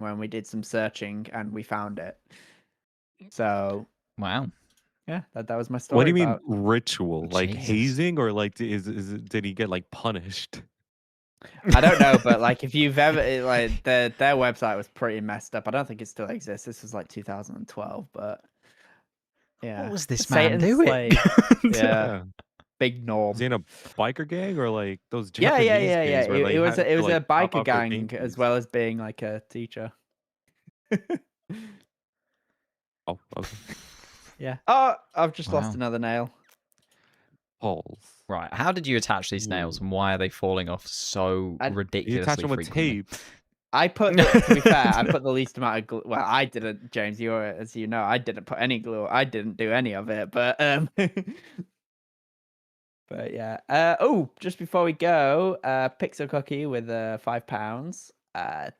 when we did some searching and we found it. So Wow. yeah, that was my story. What do you mean about... ritual? Like Jesus. hazing, or like did he get like punished? I don't know, but like if you've ever like their website was pretty messed up. I don't think it still exists. This was like 2012, but yeah. What was this man Satan's doing? slave. Yeah. Yeah. Big norm. Was he in a biker gang or like those Yeah. Japanese gangs where It was had it to, was like, a chop biker off their gang as pinkies? well as being like a teacher. Oh, okay. Yeah. Oh, I've just lost Wow. another nail. Holes. Right. How did you attach these nails, and why are they falling off so I- ridiculously You attach them with frequently? tape. I put, to be fair, I put the least amount of glue. Well, I didn't, James. As you know, I didn't put any glue. I didn't do any of it. But but yeah. Oh, just before we go, Pixel Cookie with £5.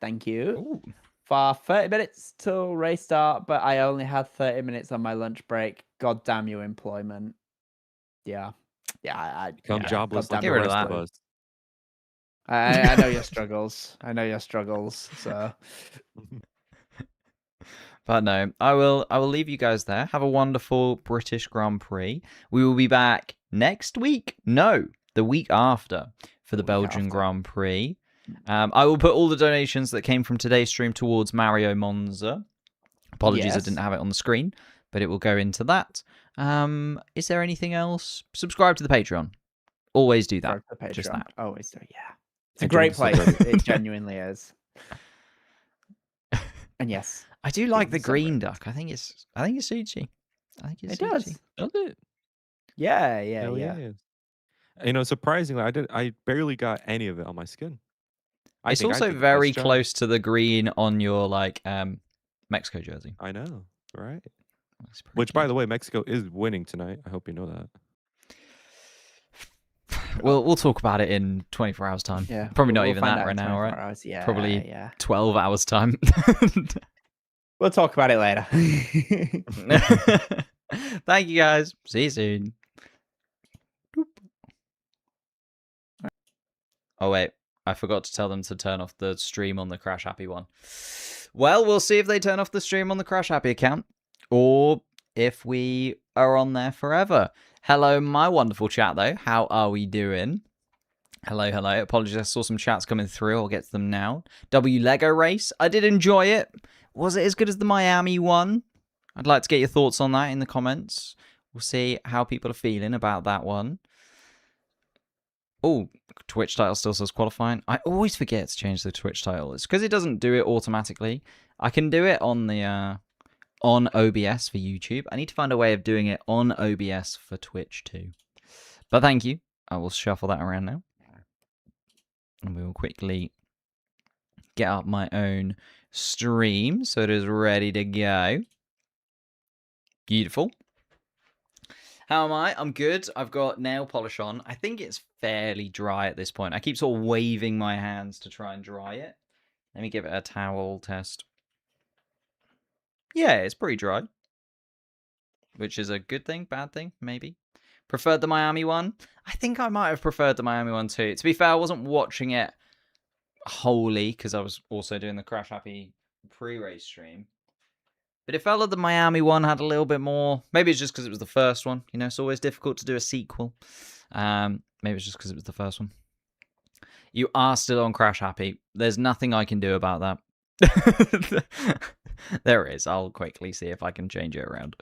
Thank you. Ooh. For 30 minutes till race start, but I only had 30 minutes on my lunch break. God damn you, employment. Yeah. I Become jobless like Get the rid of rest of that. us. I know your struggles. I know your struggles. So But no, I will leave you guys there. Have a wonderful British Grand Prix. We will be back next week. No, the week after for the Belgian Grand Prix. I will put all the donations that came from today's stream towards Mario Monza. Apologies, I didn't have it on the screen, but it will go into that. Is there anything else? Subscribe to the Patreon. Always do that. Just that. Always do. Yeah. It's a great place. It genuinely is. And yes, I do like the green duck. I think it suits you. I think it does. Does it? Yeah. You know, surprisingly, I barely got any of it on my skin. It's also very close to the green on your like Mexico jersey. I know, right? Which, by the way, Mexico is winning tonight. I hope you know that. We'll talk about it in 24 hours time. Yeah, probably not even that right now, right? Hours. Yeah, probably 12 hours time. We'll talk about it later. Thank you guys. See you soon. Oh wait, I forgot to tell them to turn off the stream on the Crash Happy one. Well, we'll see if they turn off the stream on the Crash Happy account, or if we are on there forever. Hello, my wonderful chat, though. How are we doing? Hello. Apologies, I saw some chats coming through. I'll get to them now. Lego race. I did enjoy it. Was it as good as the Miami one? I'd like to get your thoughts on that in the comments. We'll see how people are feeling about that one. Oh, Twitch title still says qualifying. I always forget to change the Twitch title. It's because it doesn't do it automatically. I can do it on the on OBS for YouTube. I need to find a way of doing it on OBS for Twitch too. But thank you. I will shuffle that around now. And we will quickly get up my own stream so it is ready to go. Beautiful. How am I? I'm good. I've got nail polish on. I think it's fairly dry at this point. I keep sort of waving my hands to try and dry it. Let me give it a towel test. Yeah, it's pretty dry. Which is a good thing, bad thing, maybe. Preferred the Miami one? I think I might have preferred the Miami one too. To be fair, I wasn't watching it wholly because I was also doing the Crash Happy pre-race stream. But it felt like the Miami one had a little bit more. Maybe it's just because it was the first one. You know, it's always difficult to do a sequel. Maybe it's just because it was the first one. You are still on Crash Happy. There's nothing I can do about that. There is. I'll quickly see if I can change it around.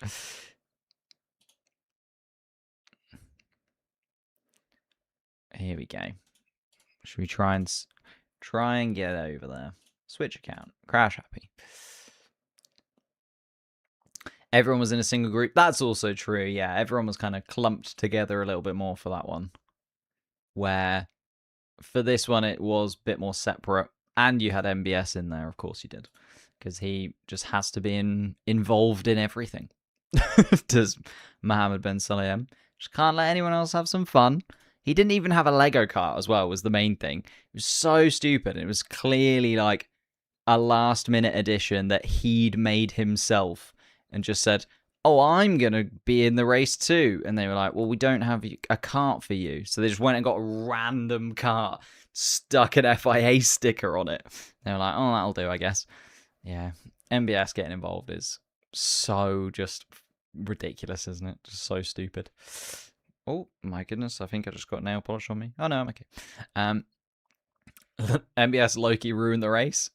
Here we go. Should we try and get over there? Switch account. Crash Happy. Everyone was in a single group. That's also true. Yeah, everyone was kind of clumped together a little bit more for that one. Where for this one, it was a bit more separate. And you had MBS in there, of course you did. Because he just has to be involved in everything. Does Mohammed Ben Salem. Just can't let anyone else have some fun. He didn't even have a Lego cart as well, was the main thing. It was so stupid. It was clearly like a last-minute addition that he'd made himself and just said, oh, I'm going to be in the race too. And they were like, well, we don't have a cart for you. So they just went and got a random cart, stuck an FIA sticker on it. They were like, oh, that'll do, I guess. Yeah, MBS getting involved is so just ridiculous, isn't it? Just so stupid. Oh my goodness, I think I just got nail polish on me. Oh no, I'm okay. MBS Loki ruined the race.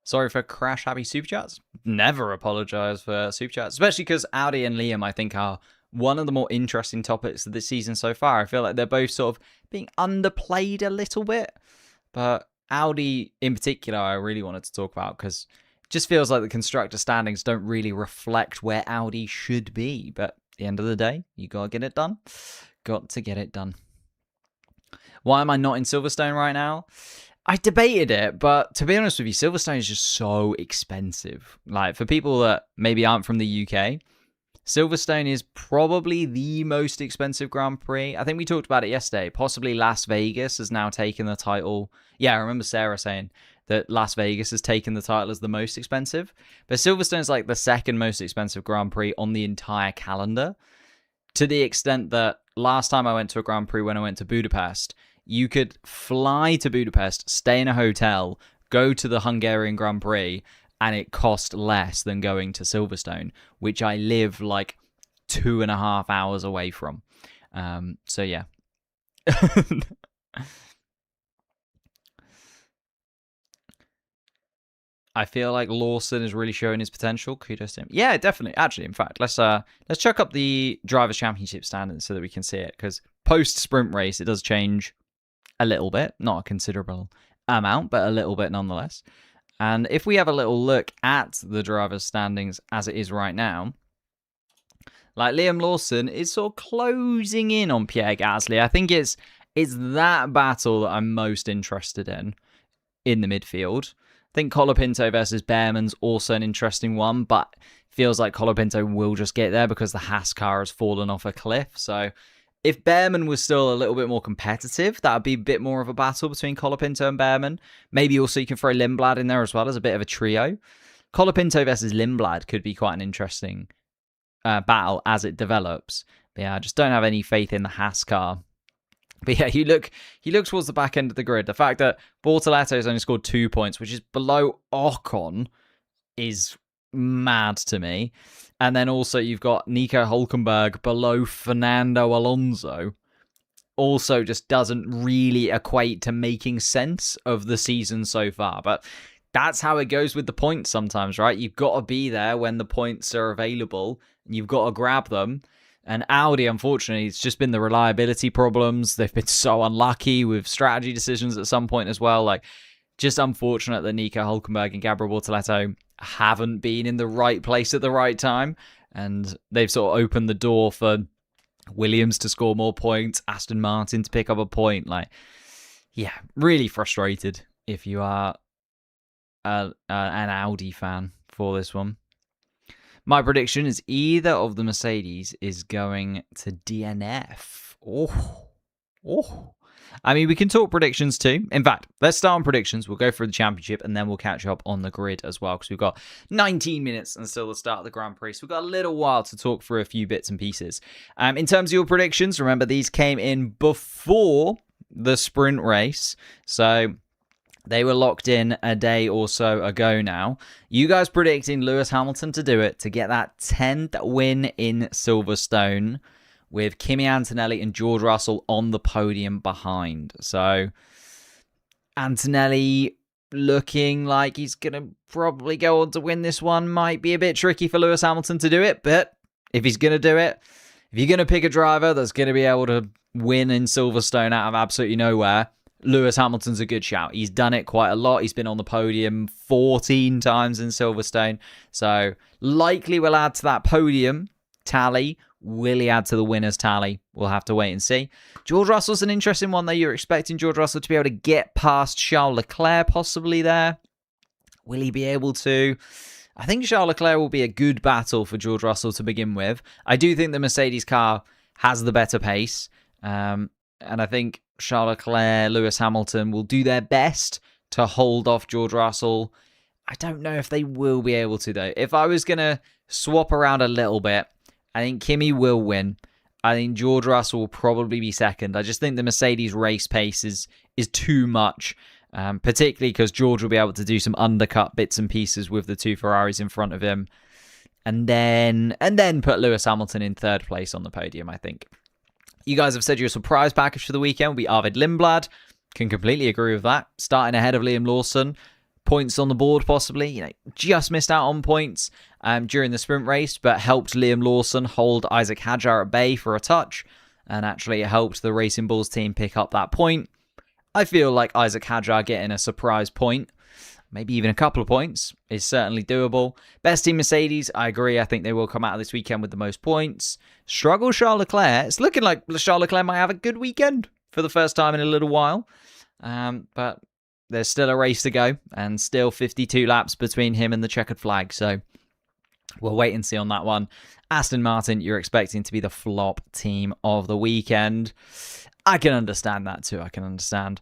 Sorry for crash happy super chats. Never apologize for super chats, especially because Audi and Liam, I think, are one of the more interesting topics of this season so far. I feel like they're both sort of being underplayed a little bit, but Audi in particular, I really wanted to talk about because it just feels like the constructor standings don't really reflect where Audi should be. But at the end of the day, you gotta get it done. Got to get it done. Why am I not in Silverstone right now? I debated it, but to be honest with you, Silverstone is just so expensive. Like, for people that maybe aren't from the UK, Silverstone is probably the most expensive Grand Prix. I think we talked about it yesterday. Possibly Las Vegas has now taken the title. Yeah, I remember Sarah saying that Las Vegas has taken the title as the most expensive. But Silverstone is like the second most expensive Grand Prix on the entire calendar. To the extent that last time I went to a Grand Prix when I went to Budapest, you could fly to Budapest, stay in a hotel, go to the Hungarian Grand Prix, and it cost less than going to Silverstone, which I live like 2.5 hours away from. So yeah. I feel like Lawson is really showing his potential. Kudos to him. Yeah, definitely. Actually, in fact, let's chuck up the Drivers' Championship standings so that we can see it. Because post-sprint race, it does change a little bit. Not a considerable amount, but a little bit nonetheless. And if we have a little look at the Drivers' standings as it is right now, like Liam Lawson is sort of closing in on Pierre Gasly. I think it's that battle that I'm most interested in the midfield. I think Colapinto versus Behrman's also an interesting one, but feels like Colapinto will just get there because the Haas car has fallen off a cliff. So if Behrman was still a little bit more competitive, that would be a bit more of a battle between Colapinto and Behrman. Maybe also you can throw Lindblad in there as well as a bit of a trio. Colapinto versus Lindblad could be quite an interesting battle as it develops. But yeah, I just don't have any faith in the Haas car. But yeah, you look towards the back end of the grid. The fact that Bortoletto has only scored 2 points, which is below Ocon, is mad to me. And then also you've got Nico Hülkenberg below Fernando Alonso. Also just doesn't really equate to making sense of the season so far. But that's how it goes with the points sometimes, right? You've got to be there when the points are available. And you've got to grab them. And Audi, unfortunately, it's just been the reliability problems. They've been so unlucky with strategy decisions at some point as well. Like, just unfortunate that Nico Hülkenberg and Gabriel Bortoletto haven't been in the right place at the right time. And they've sort of opened the door for Williams to score more points, Aston Martin to pick up a point. Like, yeah, really frustrated if you are an Audi fan for this one. My prediction is either of the Mercedes is going to DNF. Oh. I mean, we can talk predictions too. In fact, let's start on predictions. We'll go through the championship and then we'll catch up on the grid as well because we've got 19 minutes until the start of the Grand Prix. So we've got a little while to talk through a few bits and pieces. In terms of your predictions, remember these came in before the sprint race. So they were locked in a day or so ago now. You guys predicting Lewis Hamilton to do it, to get that 10th win in Silverstone with Kimi Antonelli and George Russell on the podium behind. So Antonelli looking like he's going to probably go on to win this one. Might be a bit tricky for Lewis Hamilton to do it, but if he's going to do it, if you're going to pick a driver that's going to be able to win in Silverstone out of absolutely nowhere, Lewis Hamilton's a good shout. He's done it quite a lot. He's been on the podium 14 times in Silverstone. So likely will add to that podium tally. Will he add to the winners tally? We'll have to wait and see. George Russell's an interesting one, though. You're expecting George Russell to be able to get past Charles Leclerc possibly there. Will he be able to? I think Charles Leclerc will be a good battle for George Russell to begin with. I do think the Mercedes car has the better pace. And I think Charles Leclerc, Lewis Hamilton will do their best to hold off George Russell. I don't know if they will be able to, though. If I was going to swap around a little bit, I think Kimi will win. I think George Russell will probably be second. I just think the Mercedes race pace is too much, particularly because George will be able to do some undercut bits and pieces with the two Ferraris in front of him, and then put Lewis Hamilton in third place on the podium, I think. You guys have said your surprise package for the weekend will be Arvid Lindblad. Can completely agree with that. Starting ahead of Liam Lawson. Points on the board, possibly. Just missed out on points during the sprint race, but helped Liam Lawson hold Isaac Hadjar at bay for a touch. And actually, it helped the Racing Bulls team pick up that point. I feel like Isaac Hadjar getting a surprise point, maybe even a couple of points, is certainly doable. Best team Mercedes, I agree. I think they will come out of this weekend with the most points. Struggle Charles Leclerc. It's looking like Charles Leclerc might have a good weekend for the first time in a little while. But there's still a race to go and still 52 laps between him and the checkered flag. So we'll wait and see on that one. Aston Martin, you're expecting to be the flop team of the weekend. I can understand that too. I can understand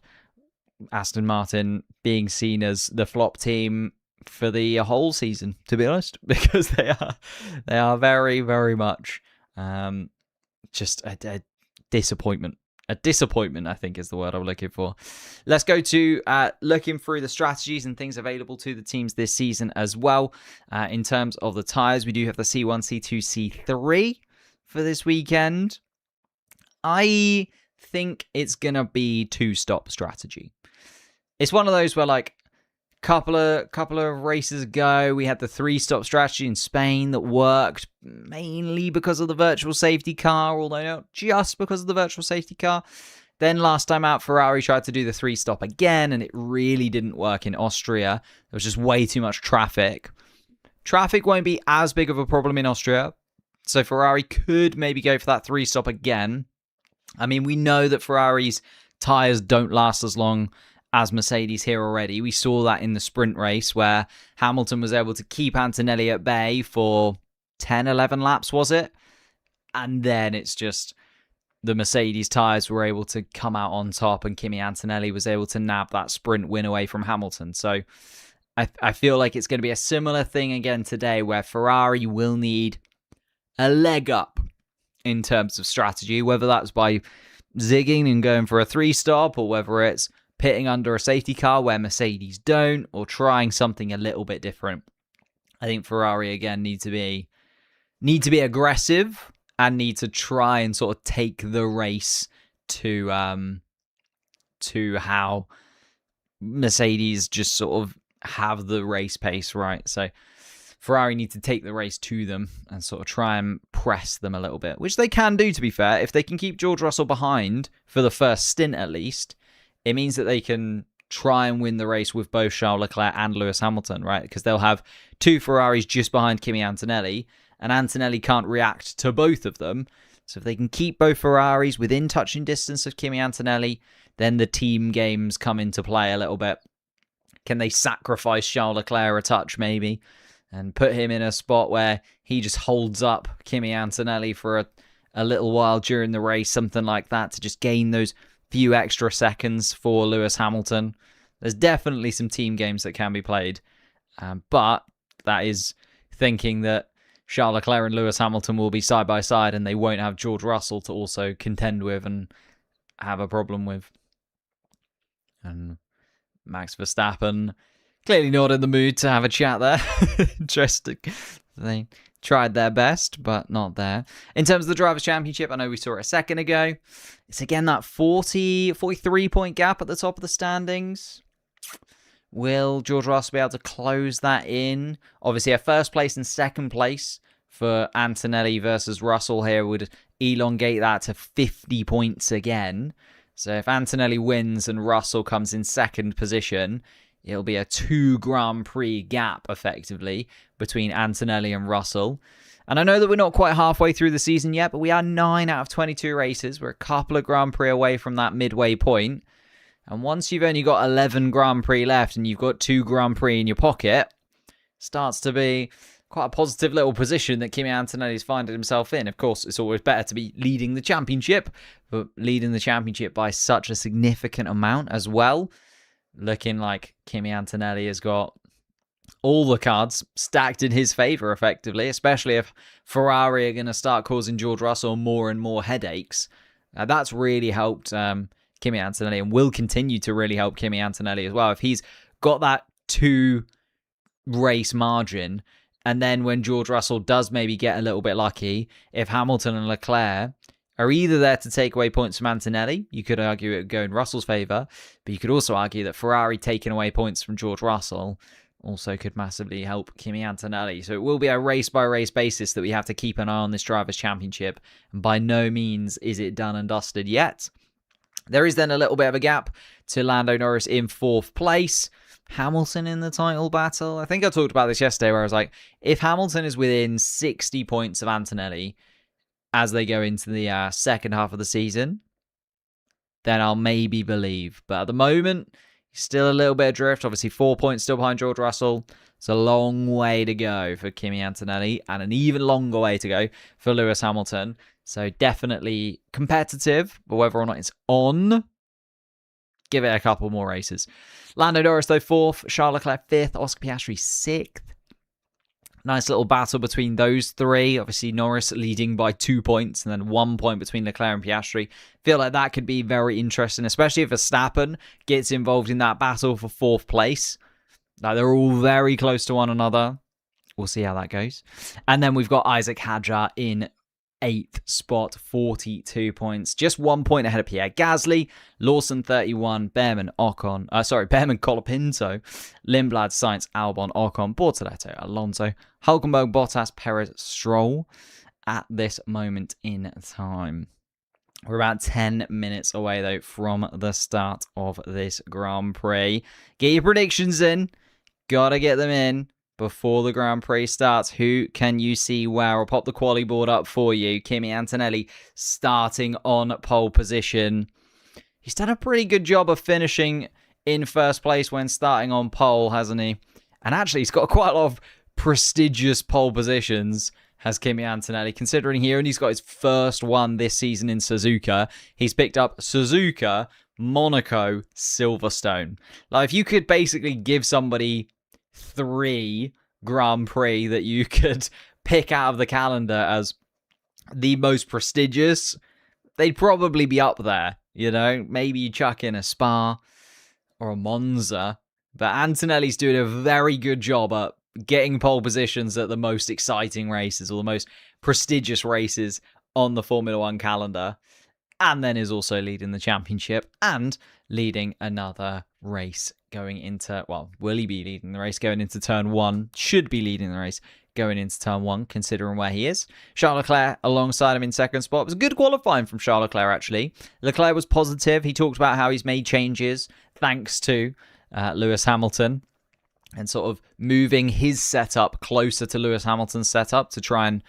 Aston Martin being seen as the flop team for the whole season, to be honest, because they are very, very much just a disappointment. A disappointment, I think, is the word I'm looking for. Let's go to looking through the strategies and things available to the teams this season as well. In terms of the tyres, we do have the C1, C2, C3 for this weekend. I think it's going to be two-stop strategy. It's one of those where, like, couple of races ago, we had the three-stop strategy in Spain that worked mainly because of the virtual safety car, although not just because of the virtual safety car. Then last time out, Ferrari tried to do the three-stop again, and it really didn't work in Austria. There was just way too much traffic. Traffic won't be as big of a problem in Austria, so Ferrari could maybe go for that three-stop again. I mean, we know that Ferrari's tyres don't last as long as Mercedes here already. We saw that in the sprint race where Hamilton was able to keep Antonelli at bay for 10, 11 laps, was it? And then it's just the Mercedes tyres were able to come out on top and Kimi Antonelli was able to nab that sprint win away from Hamilton. So I feel like it's going to be a similar thing again today where Ferrari will need a leg up in terms of strategy, whether that's by zigging and going for a three-stop or whether it's pitting under a safety car where Mercedes don't, or trying something a little bit different. I think Ferrari again need to be aggressive and need to try and sort of take the race to how Mercedes just sort of have the race pace, right? So Ferrari need to take the race to them and sort of try and press them a little bit, which they can do, to be fair. If they can keep George Russell behind for the first stint at least, it means that they can try and win the race with both Charles Leclerc and Lewis Hamilton, right? Because they'll have two Ferraris just behind Kimi Antonelli, and Antonelli can't react to both of them. So if they can keep both Ferraris within touching distance of Kimi Antonelli, then the team games come into play a little bit. Can they sacrifice Charles Leclerc a touch, maybe, and put him in a spot where he just holds up Kimi Antonelli for a little while during the race, something like that, to just gain those few extra seconds for Lewis Hamilton? There's definitely some team games that can be played, but that is thinking that Charles Leclerc and Lewis Hamilton will be side by side and they won't have George Russell to also contend with and have a problem with. And Max Verstappen clearly not in the mood to have a chat there. Interesting. They tried their best, but not there. In terms of the Drivers' Championship, I know we saw it a second ago. It's again that 43-point gap at the top of the standings. Will George Russell be able to close that in? Obviously, a first place and second place for Antonelli versus Russell here would elongate that to 50 points again. So if Antonelli wins and Russell comes in second position, it'll be a 2 Grand Prix gap, effectively, between Antonelli and Russell. And I know that we're not quite halfway through the season yet, but we are 9 out of 22 races. We're a couple of Grand Prix away from that midway point. And once you've only got 11 Grand Prix left and you've got 2 Grand Prix in your pocket, starts to be quite a positive little position that Kimi Antonelli's finding himself in. Of course, it's always better to be leading the championship, but leading the championship by such a significant amount as well. Looking like Kimi Antonelli has got all the cards stacked in his favour, effectively, especially if Ferrari are going to start causing George Russell more and more headaches. That's really helped Kimi Antonelli, and will continue to really help Kimi Antonelli as well. If he's got that 2-race margin, and then when George Russell does maybe get a little bit lucky, if Hamilton and Leclerc are either there to take away points from Antonelli, you could argue it would go in Russell's favour, but you could also argue that Ferrari taking away points from George Russell also could massively help Kimi Antonelli. So it will be a race-by-race basis that we have to keep an eye on this Drivers' Championship, and by no means is it done and dusted yet. There is then a little bit of a gap to Lando Norris in 4th place. Hamilton in the title battle. I think I talked about this yesterday where I was like, if Hamilton is within 60 points of Antonelli as they go into the second half of the season, then I'll maybe believe. But at the moment, still a little bit adrift. Obviously, 4 points still behind George Russell. It's a long way to go for Kimi Antonelli, and an even longer way to go for Lewis Hamilton. So definitely competitive, but whether or not it's on, give it a couple more races. Lando Norris, though, 4th. Charles Leclerc, 5th. Oscar Piastri, 6th. Nice little battle between those three. Obviously, Norris leading by 2 points, and then 1 point between Leclerc and Piastri. Feel like that could be very interesting, especially if Verstappen gets involved in that battle for 4th place. Like, they're all very close to one another. We'll see how that goes. And then we've got Isaac Hadjar in 8th spot, 42 points. Just 1 point ahead of Pierre Gasly. Lawson, 31. Behrman, Colapinto. Lindblad, Sainz, Albon, Ocon, Bortoletto, Alonso, Hulkenberg, Bottas, Perez, Stroll at this moment in time. We're about 10 minutes away, though, from the start of this Grand Prix. Get your predictions in. Gotta get them in before the Grand Prix starts. Who can you see where? I'll pop the quali board up for you. Kimi Antonelli starting on pole position. He's done a pretty good job of finishing in first place when starting on pole, hasn't he? And actually, he's got quite a lot of prestigious pole positions, has Kimi Antonelli, considering he only's got his first one this season in Suzuka. He's picked up Suzuka, Monaco, Silverstone. Like, if you could basically give somebody 3 Grand Prix that you could pick out of the calendar as the most prestigious, they'd probably be up there. You know, maybe you chuck in a Spa or a Monza, but Antonelli's doing a very good job at getting pole positions at the most exciting races or the most prestigious races on the Formula One calendar, and then is also leading the championship and leading another race going into, well, will he be leading the race going into turn 1? Should be leading the race going into turn 1, considering where he is. Charles Leclerc alongside him in second spot. It was a good qualifying from Charles Leclerc, actually. Leclerc was positive. He talked about how he's made changes thanks to Lewis Hamilton and sort of moving his setup closer to Lewis Hamilton's setup to try and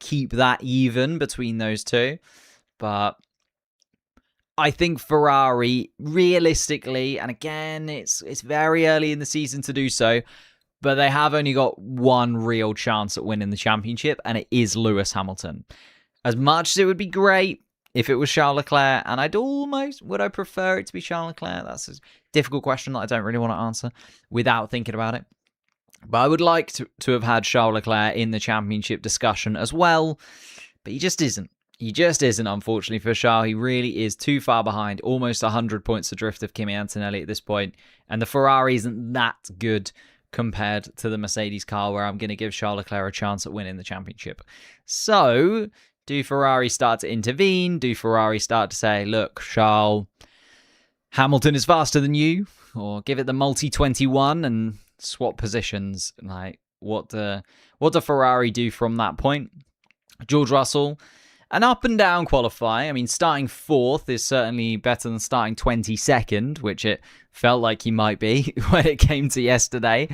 keep that even between those two. But I think Ferrari, realistically, and again, it's very early in the season to do so, but they have only got one real chance at winning the championship, and it is Lewis Hamilton. As much as it would be great if it was Charles Leclerc, and would I prefer it to be Charles Leclerc? That's a difficult question that I don't really want to answer without thinking about it. But I would like to have had Charles Leclerc in the championship discussion as well, but he just isn't. He just isn't, unfortunately, for Charles. He really is too far behind, almost 100 points adrift of Kimi Antonelli at this point, and the Ferrari isn't that good compared to the Mercedes car, where I'm going to give Charles Leclerc a chance at winning the championship. So, do Ferrari start to intervene? Do Ferrari start to say, look, Charles, Hamilton is faster than you? Or give it the multi-21 and swap positions? Like, what do Ferrari do from that point? George Russell, an up and down qualifying. I mean, starting 4th is certainly better than starting 22nd, which it felt like he might be when it came to yesterday,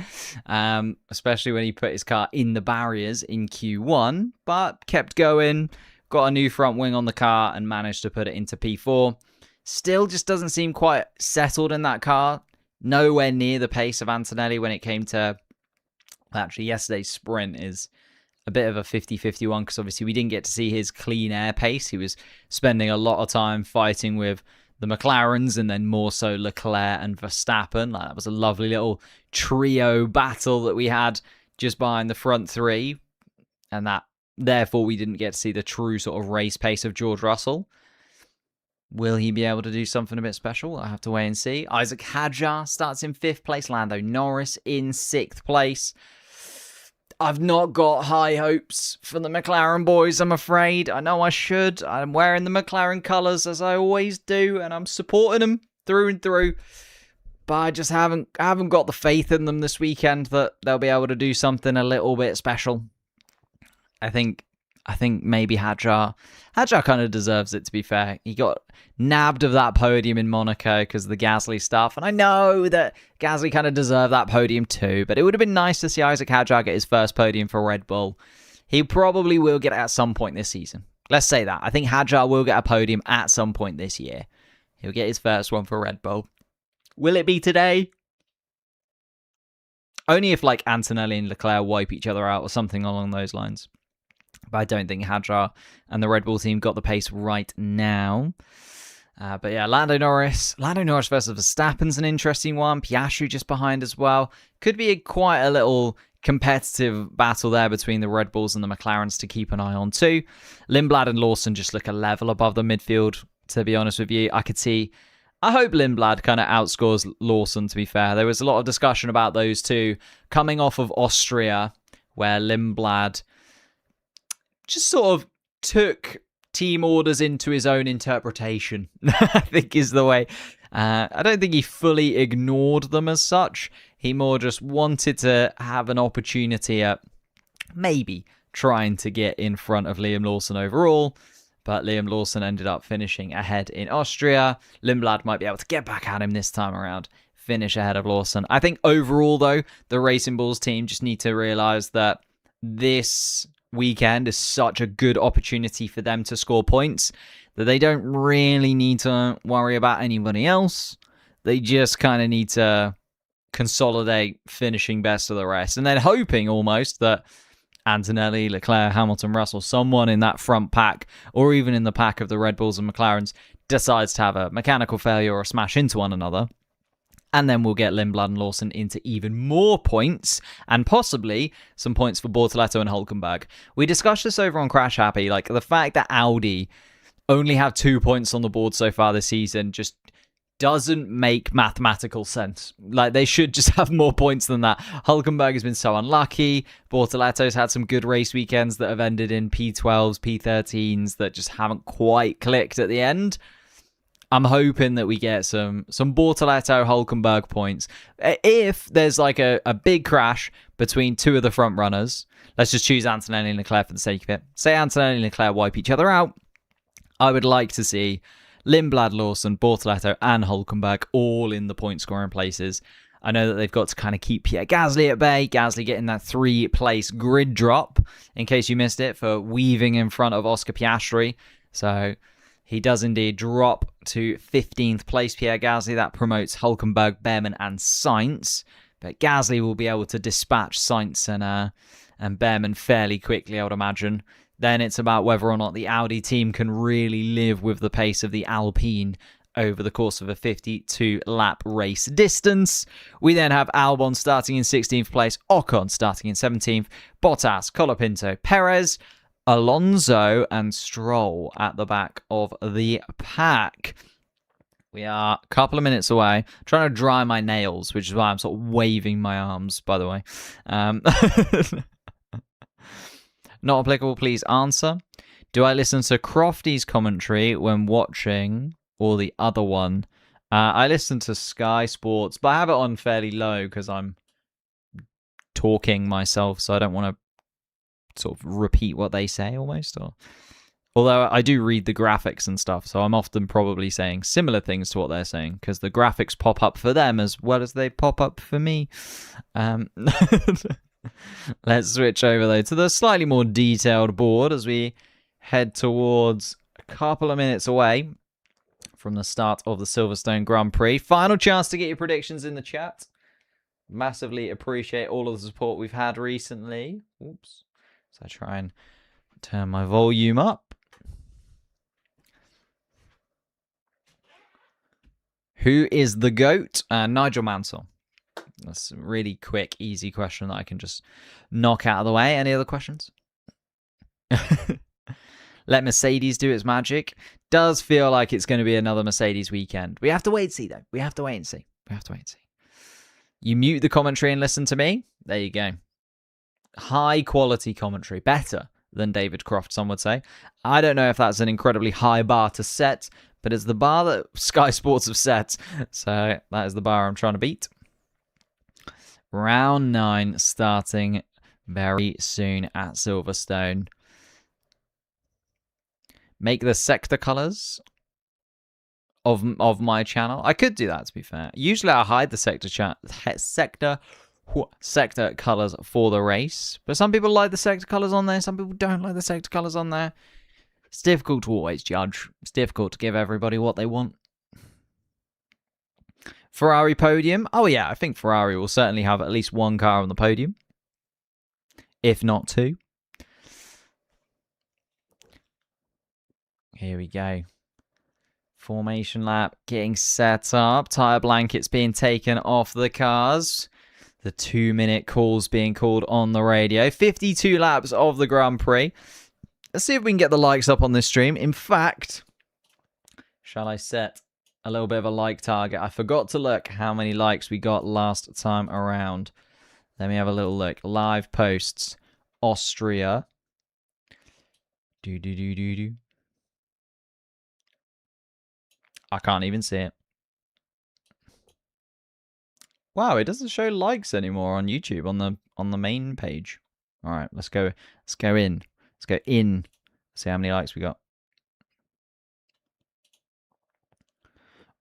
especially when he put his car in the barriers in Q1, but kept going, got a new front wing on the car and managed to put it into P4. Still just doesn't seem quite settled in that car. Nowhere near the pace of Antonelli when it came to, actually, yesterday's sprint is a bit of a 50-50 one, because obviously we didn't get to see his clean air pace. He was spending a lot of time fighting with the McLarens, and then more so Leclerc and Verstappen. Like, that was a lovely little trio battle that we had just behind the front three, and that therefore we didn't get to see the true sort of race pace of George Russell. Will he be able to do something a bit special? I have to wait and see. Isaac Hadjar starts in 5th place. Lando Norris in 6th place. I've not got high hopes for the McLaren boys, I'm afraid. I know I should. I'm wearing the McLaren colours as I always do, and I'm supporting them through and through. But I just haven't got the faith in them this weekend that they'll be able to do something a little bit special. I think maybe Hadjar kind of deserves it, to be fair. He got nabbed of that podium in Monaco because of the Gasly stuff. And I know that Gasly kind of deserved that podium too, but it would have been nice to see Isaac Hadjar get his first podium for Red Bull. He probably will get it at some point this season. Let's say that. I think Hadjar will get a podium at some point this year. He'll get his first one for Red Bull. Will it be today? Only if like Antonelli and Leclerc wipe each other out or something along those lines. But I don't think Hadjar and the Red Bull team got the pace right now. But yeah, Lando Norris versus Verstappen's an interesting one. Piastri just behind as well. Could be quite a little competitive battle there between the Red Bulls and the McLarens to keep an eye on too. Lindblad and Lawson just look a level above the midfield, to be honest with you. I hope Lindblad kind of outscores Lawson, to be fair. There was a lot of discussion about those two coming off of Austria, where Lindblad just sort of took team orders into his own interpretation, I think is the way. I don't think he fully ignored them as such. He more just wanted to have an opportunity at maybe trying to get in front of Liam Lawson overall. But Liam Lawson ended up finishing ahead in Austria. Lindblad might be able to get back at him this time around, finish ahead of Lawson. I think overall, though, the Racing Bulls team just need to realise that this weekend is such a good opportunity for them to score points that they don't really need to worry about anybody else. They just kind of need to consolidate finishing best of the rest, and then hoping almost that Antonelli, Leclerc, Hamilton, Russell, someone in that front pack or even in the pack of the Red Bulls and McLarens decides to have a mechanical failure or smash into one another. And then we'll get Lindblad and Lawson into even more points, and possibly some points for Bortoleto and Hulkenberg. We discussed this over on Crash Happy, like the fact that Audi only have 2 points on the board so far this season just doesn't make mathematical sense. Like, they should just have more points than that. Hulkenberg has been so unlucky. Bortoleto's had some good race weekends that have ended in P12s, P13s that just haven't quite clicked at the end. I'm hoping that we get some Bortoleto Hulkenberg points. If there's like a big crash between two of the front runners, let's just choose Antonelli and Leclerc for the sake of it. Say Antonelli and Leclerc wipe each other out. I would like to see Lindblad, Lawson, Bortoleto and Hulkenberg all in the point scoring places. I know that they've got to kind of keep Pierre Gasly at bay. Gasly getting that 3-place grid drop, in case you missed it, for weaving in front of Oscar Piastri. So he does indeed drop to 15th place, Pierre Gasly. That promotes Hulkenberg, Behrman and Sainz. But Gasly will be able to dispatch Sainz and Behrman fairly quickly, I would imagine. Then it's about whether or not the Audi team can really live with the pace of the Alpine over the course of a 52-lap race distance. We then have Albon starting in 16th place, Ocon starting in 17th, Bottas, Colapinto, Perez, Alonso and Stroll at the back of the pack. We are a couple of minutes away. I'm trying to dry my nails, which is why I'm sort of waving my arms, by the way. Not applicable, please answer. Do I listen to Crofty's commentary when watching, or the other one? I listen to Sky Sports, but I have it on fairly low because I'm talking myself, so I don't want to sort of repeat what they say almost. Although I do read the graphics and stuff, so I'm often probably saying similar things to what they're saying because the graphics pop up for them as well as they pop up for me. Let's switch over though to the slightly more detailed board as we head towards a couple of minutes away from the start of the Silverstone Grand Prix. Final chance to get your predictions in the chat. Massively appreciate all of the support we've had recently. Oops. So I try and turn my volume up. Who is the GOAT? Nigel Mansell. That's a really quick, easy question that I can just knock out of the way. Any other questions? Let Mercedes do its magic. Does feel like it's going to be another Mercedes weekend. We have to wait and see, though. We have to wait and see. You mute the commentary and listen to me. There you go. High quality commentary. Better than David Croft, some would say. I don't know if that's an incredibly high bar to set, but it's the bar that Sky Sports have set. So that is the bar I'm trying to beat. Round 9 starting very soon at Silverstone. Make the sector colors of my channel. I could do that, to be fair. Usually I hide the sector colors for the race, but some people like the sector colors on there, some people don't like the sector colors on there. It's difficult to always judge. It's difficult to give everybody what they want. Ferrari podium. Oh yeah, I think Ferrari will certainly have at least one car on the podium, if not two. Here we go. Formation lap getting set up. Tyre blankets being taken off the cars. The 2-minute calls being called on the radio. 52 laps of the Grand Prix. Let's see if we can get the likes up on this stream. In fact, shall I set a little bit of a like target? I forgot to look how many likes we got last time around. Let me have a little look. Live posts. Austria. I can't even see it. Wow, it doesn't show likes anymore on YouTube on the main page. All right, let's go in. Let's go in. See how many likes we got.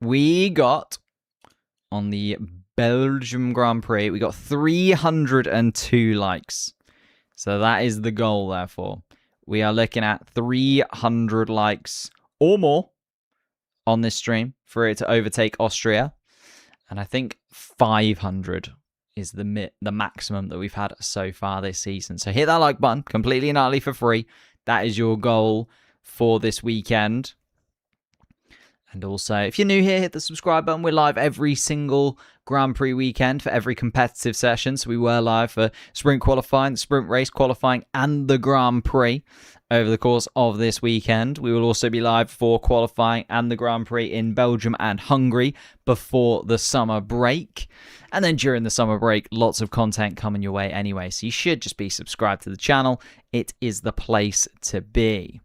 We got on the Belgium Grand Prix, we got 302 likes. So that is the goal, therefore. We are looking at 300 likes or more on this stream for it to overtake Austria. And I think 500 is the maximum that we've had so far this season. So hit that like button completely and utterly for free. That is your goal for this weekend. And also, if you're new here, hit the subscribe button. We're live every single Grand Prix weekend for every competitive session. So we were live for sprint qualifying, sprint race qualifying, and the Grand Prix over the course of this weekend. We will also be live for qualifying and the Grand Prix in Belgium and Hungary before the summer break. And then during the summer break, lots of content coming your way anyway. So you should just be subscribed to the channel. It is the place to be.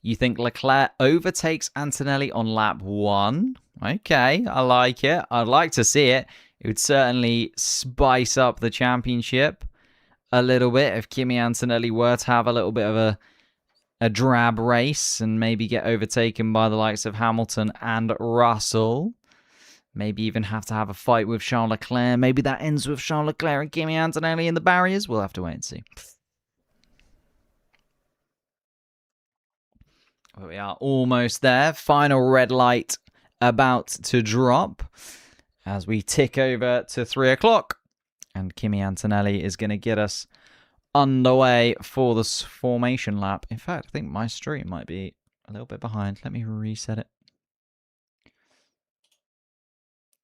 You think Leclerc overtakes Antonelli on lap 1? Okay, I like it. I'd like to see it. It would certainly spice up the championship a little bit if Kimi Antonelli were to have a little bit of a drab race and maybe get overtaken by the likes of Hamilton and Russell. Maybe even have to have a fight with Charles Leclerc. Maybe that ends with Charles Leclerc and Kimi Antonelli in the barriers. We'll have to wait and see. We are almost there. Final red light about to drop as we tick over to 3 o'clock. And Kimi Antonelli is going to get us underway for this formation lap. In fact, I think my stream might be a little bit behind. Let me reset it.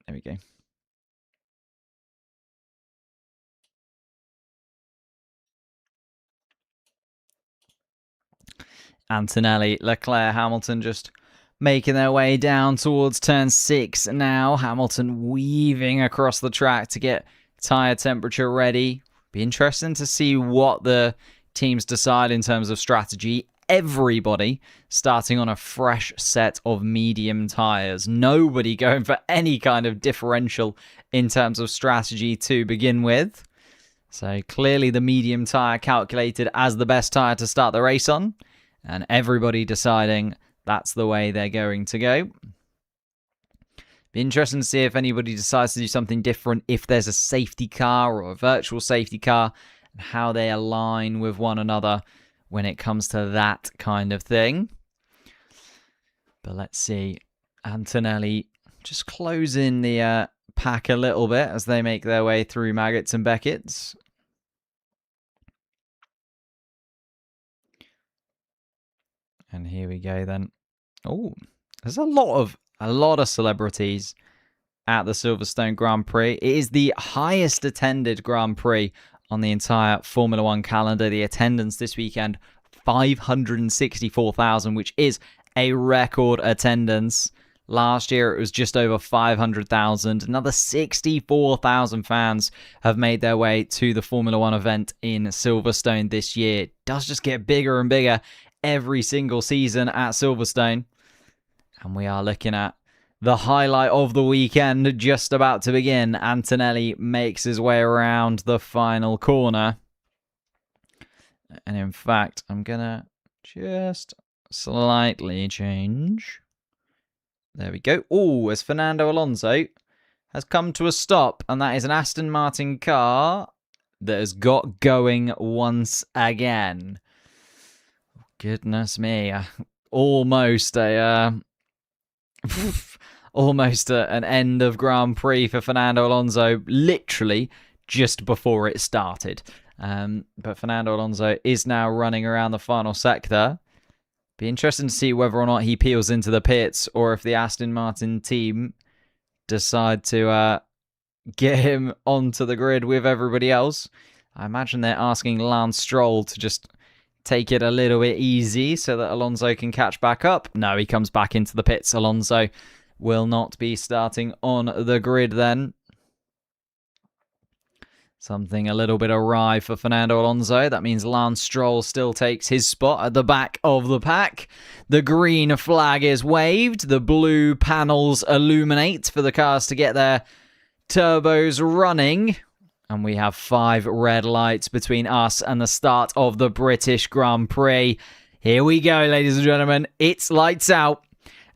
There we go. Antonelli, Leclerc, Hamilton just making their way down towards turn 6 now. Hamilton weaving across the track to get tyre temperature ready. Be interesting to see what the teams decide in terms of strategy. Everybody starting on a fresh set of medium tyres. Nobody going for any kind of differential in terms of strategy to begin with. So clearly the medium tyre calculated as the best tyre to start the race on. And everybody deciding that's the way they're going to go. Be interesting to see if anybody decides to do something different, if there's a safety car or a virtual safety car, and how they align with one another when it comes to that kind of thing. But let's see. Antonelli just closing the pack a little bit as they make their way through Maggots and Beckett's. And here we go then. Oh, there's a lot of a lot of celebrities at the Silverstone Grand Prix. It is the highest attended Grand Prix on the entire Formula One calendar. The attendance this weekend, 564,000, which is a record attendance. Last year, it was just over 500,000. Another 64,000 fans have made their way to the Formula One event in Silverstone this year. It does just get bigger and bigger every single season at Silverstone. And we are looking at the highlight of the weekend just about to begin. Antonelli makes his way around the final corner. And in fact, I'm going to just slightly change. There we go. Oh, as Fernando Alonso has come to a stop. And that is an Aston Martin car that has got going once again. Goodness me. Almost an end of Grand Prix for Fernando Alonso, literally just before it started. But Fernando Alonso is now running around the final sector. Be interesting to see whether or not he peels into the pits or if the Aston Martin team decide to get him onto the grid with everybody else. I imagine they're asking Lance Stroll to just take it a little bit easy so that Alonso can catch back up. No, he comes back into the pits. Alonso will not be starting on the grid then. Something a little bit awry for Fernando Alonso. That means Lance Stroll still takes his spot at the back of the pack. The green flag is waved. The blue panels illuminate for the cars to get their turbos running. And we have 5 red lights between us and the start of the British Grand Prix. Here we go, ladies and gentlemen. It's lights out.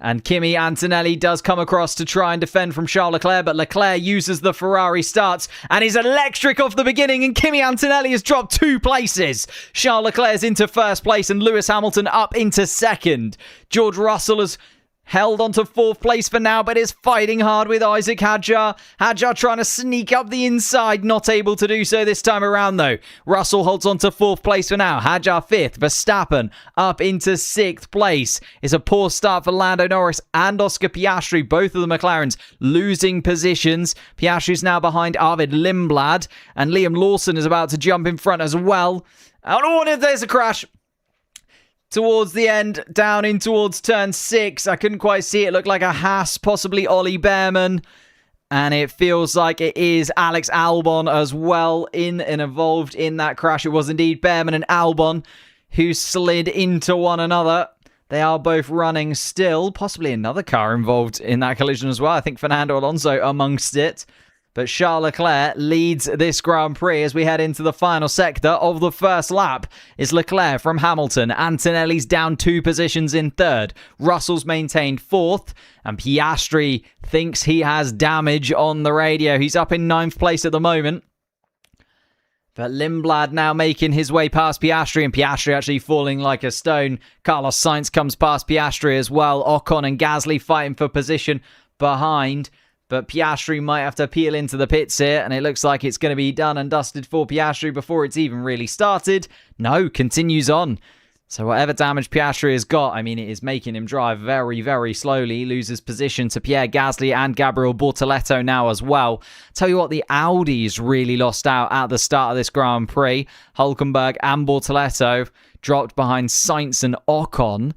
And Kimi Antonelli does come across to try and defend from Charles Leclerc, but Leclerc uses the Ferrari starts and is electric off the beginning, and Kimi Antonelli has dropped 2 places. Charles Leclerc is into first place and Lewis Hamilton up into second. George Russell has held on to 4th place for now, but is fighting hard with Isaac Hadjar. Hadjar trying to sneak up the inside, not able to do so this time around though. Russell holds on to 4th place for now. Hadjar 5th. Verstappen up into 6th place. It's a poor start for Lando Norris and Oscar Piastri, both of the McLarens losing positions. Piastri's now behind Arvid Lindblad, and Liam Lawson is about to jump in front as well. Oh, there's a crash. Towards the end, down in towards turn 6. I couldn't quite see it. It looked like a Haas, possibly Ollie Behrman. And it feels like it is Alex Albon as well in and involved in that crash. It was indeed Behrman and Albon who slid into one another. They are both running still. Possibly another car involved in that collision as well. I think Fernando Alonso amongst it. But Charles Leclerc leads this Grand Prix as we head into the final sector of the first lap. Is Leclerc from Hamilton. Antonelli's down 2 positions in 3rd. Russell's maintained 4th. And Piastri thinks he has damage on the radio. He's up in 9th place at the moment. But Lindblad now making his way past Piastri, and Piastri actually falling like a stone. Carlos Sainz comes past Piastri as well. Ocon and Gasly fighting for position behind. But Piastri might have to peel into the pits here, and it looks like it's going to be done and dusted for Piastri before it's even really started. No, continues on. So whatever damage Piastri has got, I mean, it is making him drive very, very slowly. He loses position to Pierre Gasly and Gabriel Bortoleto now as well. Tell you what, the Audis really lost out at the start of this Grand Prix. Hülkenberg and Bortoleto dropped behind Sainz and Ocon.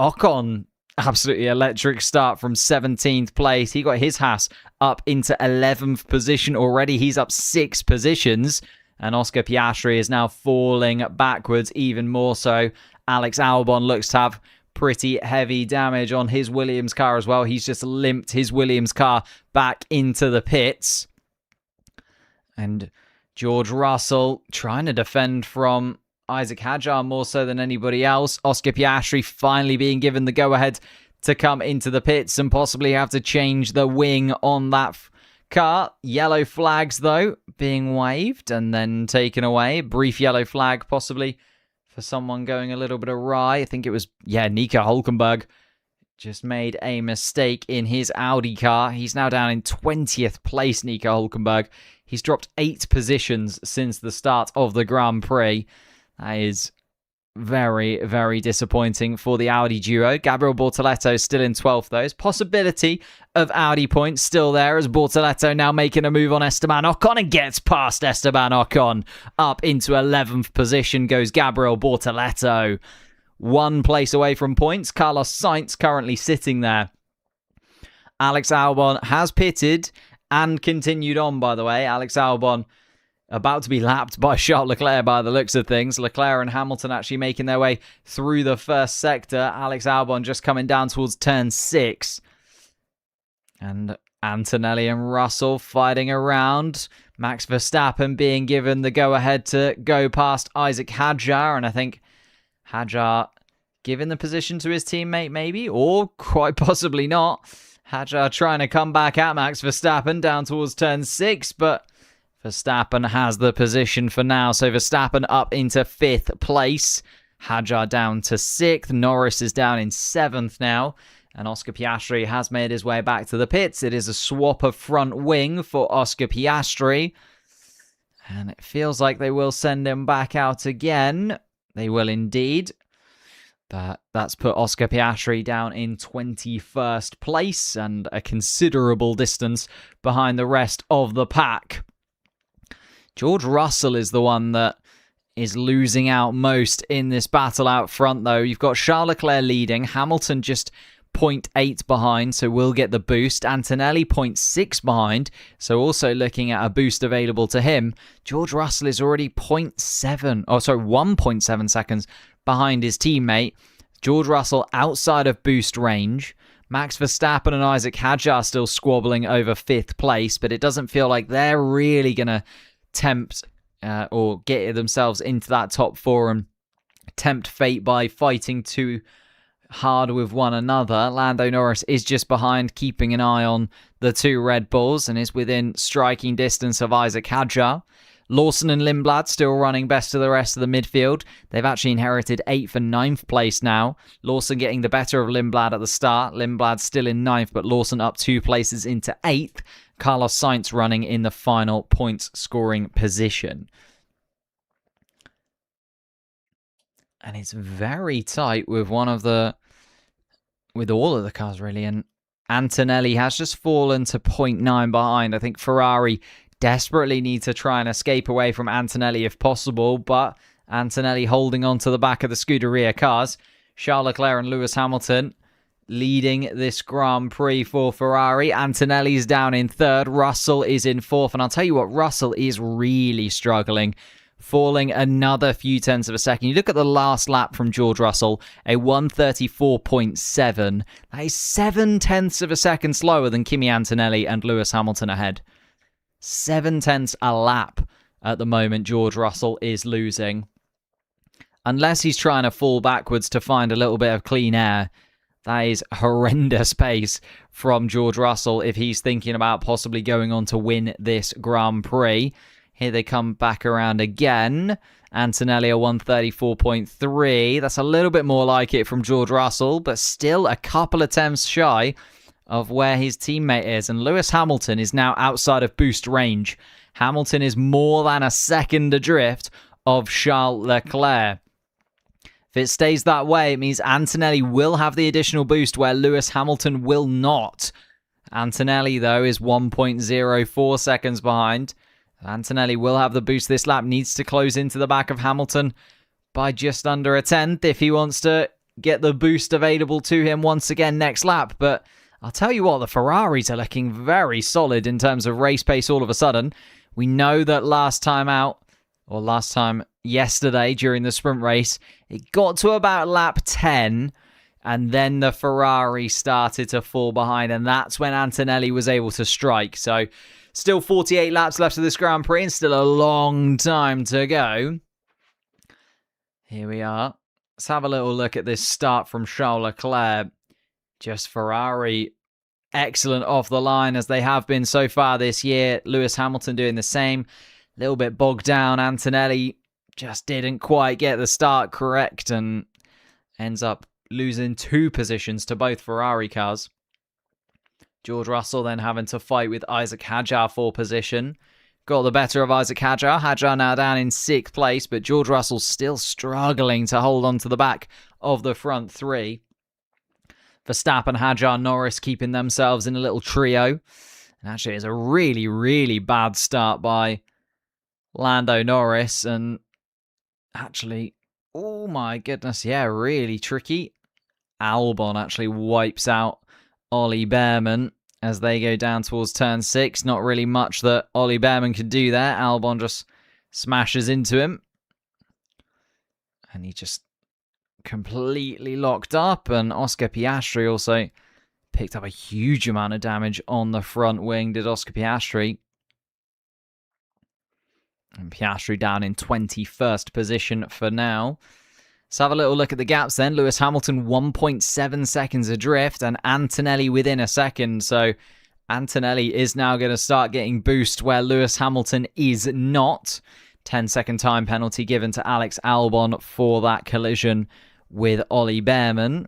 Ocon, absolutely electric start from 17th place. He got his Haas up into 11th position already. He's up 6 positions. And Oscar Piastri is now falling backwards even more so. Alex Albon looks to have pretty heavy damage on his Williams car as well. He's just limped his Williams car back into the pits. And George Russell trying to defend from Isaac Hadjar more so than anybody else. Oscar Piastri finally being given the go-ahead to come into the pits and possibly have to change the wing on that car. Yellow flags, though, being waved and then taken away. Brief yellow flag, possibly, for someone going a little bit awry. I think it was, Nico Hülkenberg just made a mistake in his Audi car. He's now down in 20th place, Nico Hülkenberg. He's dropped 8 positions since the start of the Grand Prix. That is very, very disappointing for the Audi duo. Gabriel Bortoleto still in 12th, though. Possibility of Audi points still there as Bortoleto now making a move on Esteban Ocon and gets past Esteban Ocon. Up into 11th position goes Gabriel Bortoleto. 1 place away from points. Carlos Sainz currently sitting there. Alex Albon has pitted and continued on, by the way. Alex Albon about to be lapped by Charles Leclerc by the looks of things. Leclerc and Hamilton actually making their way through the first sector. Alex Albon just coming down towards turn 6. And Antonelli and Russell fighting around. Max Verstappen being given the go-ahead to go past Isaac Hadjar. And I think Hadjar giving the position to his teammate maybe, or quite possibly not. Hadjar trying to come back at Max Verstappen down towards turn 6, but Verstappen has the position for now, so Verstappen up into 5th place. Hadjar down to 6th. Norris is down in 7th now. And Oscar Piastri has made his way back to the pits. It is a swap of front wing for Oscar Piastri. And it feels like they will send him back out again. They will indeed. But that's put Oscar Piastri down in 21st place and a considerable distance behind the rest of the pack. George Russell is the one that is losing out most in this battle out front, though. You've got Charles Leclerc leading, Hamilton just 0.8 behind, so we'll get the boost. Antonelli 0.6 behind, so also looking at a boost available to him. George Russell is already 1.7 seconds behind his teammate. George Russell outside of boost range. Max Verstappen and Isaac Hadjar still squabbling over 5th place, but it doesn't feel like they're really going to tempt or get themselves into that top 4 and tempt fate by fighting too hard with one another. Lando Norris is just behind, keeping an eye on the 2 Red Bulls and is within striking distance of Isaac Hadjar. Lawson and Lindblad still running best of the rest of the midfield. They've actually inherited 8th and 9th place now. Lawson getting the better of Lindblad at the start. Lindblad still in 9th, but Lawson up 2 places into 8th. Carlos Sainz running in the final points scoring position. And it's very tight with all of the cars really. And Antonelli has just fallen to 0.9 behind. I think Ferrari desperately need to try and escape away from Antonelli if possible, but Antonelli holding on to the back of the Scuderia cars. Charles Leclerc and Lewis Hamilton leading this Grand Prix for Ferrari. Antonelli's down in 3rd. Russell is in 4th. And I'll tell you what, Russell is really struggling, falling another few tenths of a second. You look at the last lap from George Russell, a 1:34.7. That is 7 tenths of a second slower than Kimi Antonelli and Lewis Hamilton ahead. 7 tenths a lap at the moment George Russell is losing. Unless he's trying to fall backwards to find a little bit of clean air, that is horrendous pace from George Russell if he's thinking about possibly going on to win this Grand Prix. Here they come back around again. Antonelli a 1:34.3. That's a little bit more like it from George Russell, but still a couple of tenths shy of where his teammate is. And Lewis Hamilton is now outside of boost range. Hamilton is more than a second adrift of Charles Leclerc. If it stays that way, it means Antonelli will have the additional boost where Lewis Hamilton will not. Antonelli, though, is 1.04 seconds behind. Antonelli will have the boost this lap, needs to close into the back of Hamilton by just under a tenth if he wants to get the boost available to him once again next lap. But I'll tell you what, the Ferraris are looking very solid in terms of race pace all of a sudden. We know that last time yesterday during the sprint race, it got to about lap 10, and then the Ferrari started to fall behind, and that's when Antonelli was able to strike. So still 48 laps left of this Grand Prix, and still a long time to go. Here we are. Let's have a little look at this start from Charles Leclerc. Just Ferrari excellent off the line as they have been so far this year. Lewis Hamilton doing the same. A little bit bogged down. Antonelli just didn't quite get the start correct and ends up losing 2 positions to both Ferrari cars. George Russell then having to fight with Isaac Hadjar for position. got the better of Isaac Hadjar. Hadjar now down in 6th place, but George Russell still struggling to hold on to the back of the front three. Verstappen, Hadjar, Norris keeping themselves in a little trio. And actually, it's a really, really bad start by Lando Norris. And actually, oh my goodness, yeah, really tricky. Albon actually wipes out Ollie Behrman as they go down towards turn 6. Not really much that Ollie Behrman could do there. Albon just smashes into him. And he just completely locked up. And Oscar Piastri also picked up a huge amount of damage on the front wing, did Oscar Piastri. And Piastri down in 21st position for now. Let's have a little look at the gaps then. Lewis Hamilton 1.7 seconds adrift and Antonelli within a second. So Antonelli is now going to start getting boost where Lewis Hamilton is not. 10-second time penalty given to Alex Albon for that collision with Ollie Behrman.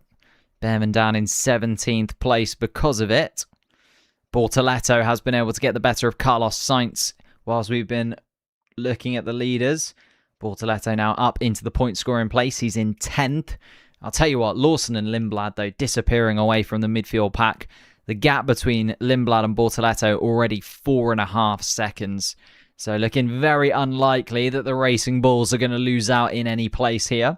Behrman down in 17th place because of it. Bortoleto has been able to get the better of Carlos Sainz whilst we've been looking at the leaders. Bortoleto now up into the point scoring place. He's in 10th. I'll tell you what, Lawson and Lindblad, though, disappearing away from the midfield pack. The gap between Lindblad and Bortoleto already 4.5 seconds. So looking very unlikely that the Racing Bulls are going to lose out in any place here.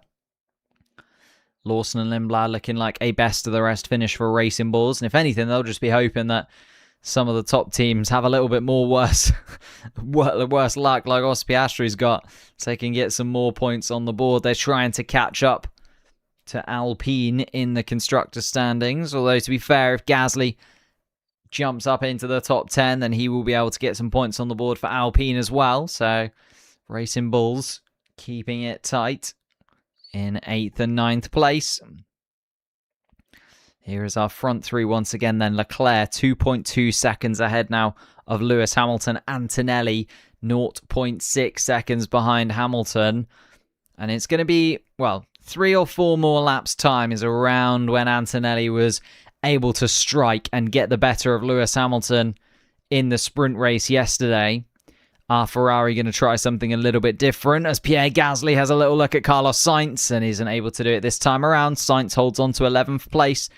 Lawson and Lindblad looking like a best of the rest finish for Racing Bulls. And if anything, they'll just be hoping that some of the top teams have a little bit more worse luck like Oscar Piastri's got, so they can get some more points on the board. They're trying to catch up to Alpine in the constructor standings, although to be fair, if Gasly jumps up into the top 10, then he will be able to get some points on the board for Alpine as well. So Racing Bulls keeping it tight in 8th and 9th place. Here is our front three once again then. Leclerc 2.2 seconds ahead now of Lewis Hamilton. Antonelli 0.6 seconds behind Hamilton. And it's going to be, well, 3 or 4 more laps time is around when Antonelli was able to strike and get the better of Lewis Hamilton in the sprint race yesterday. Are Ferrari going to try something a little bit different as Pierre Gasly has a little look at Carlos Sainz and isn't able to do it this time around. Sainz holds on to 11th place.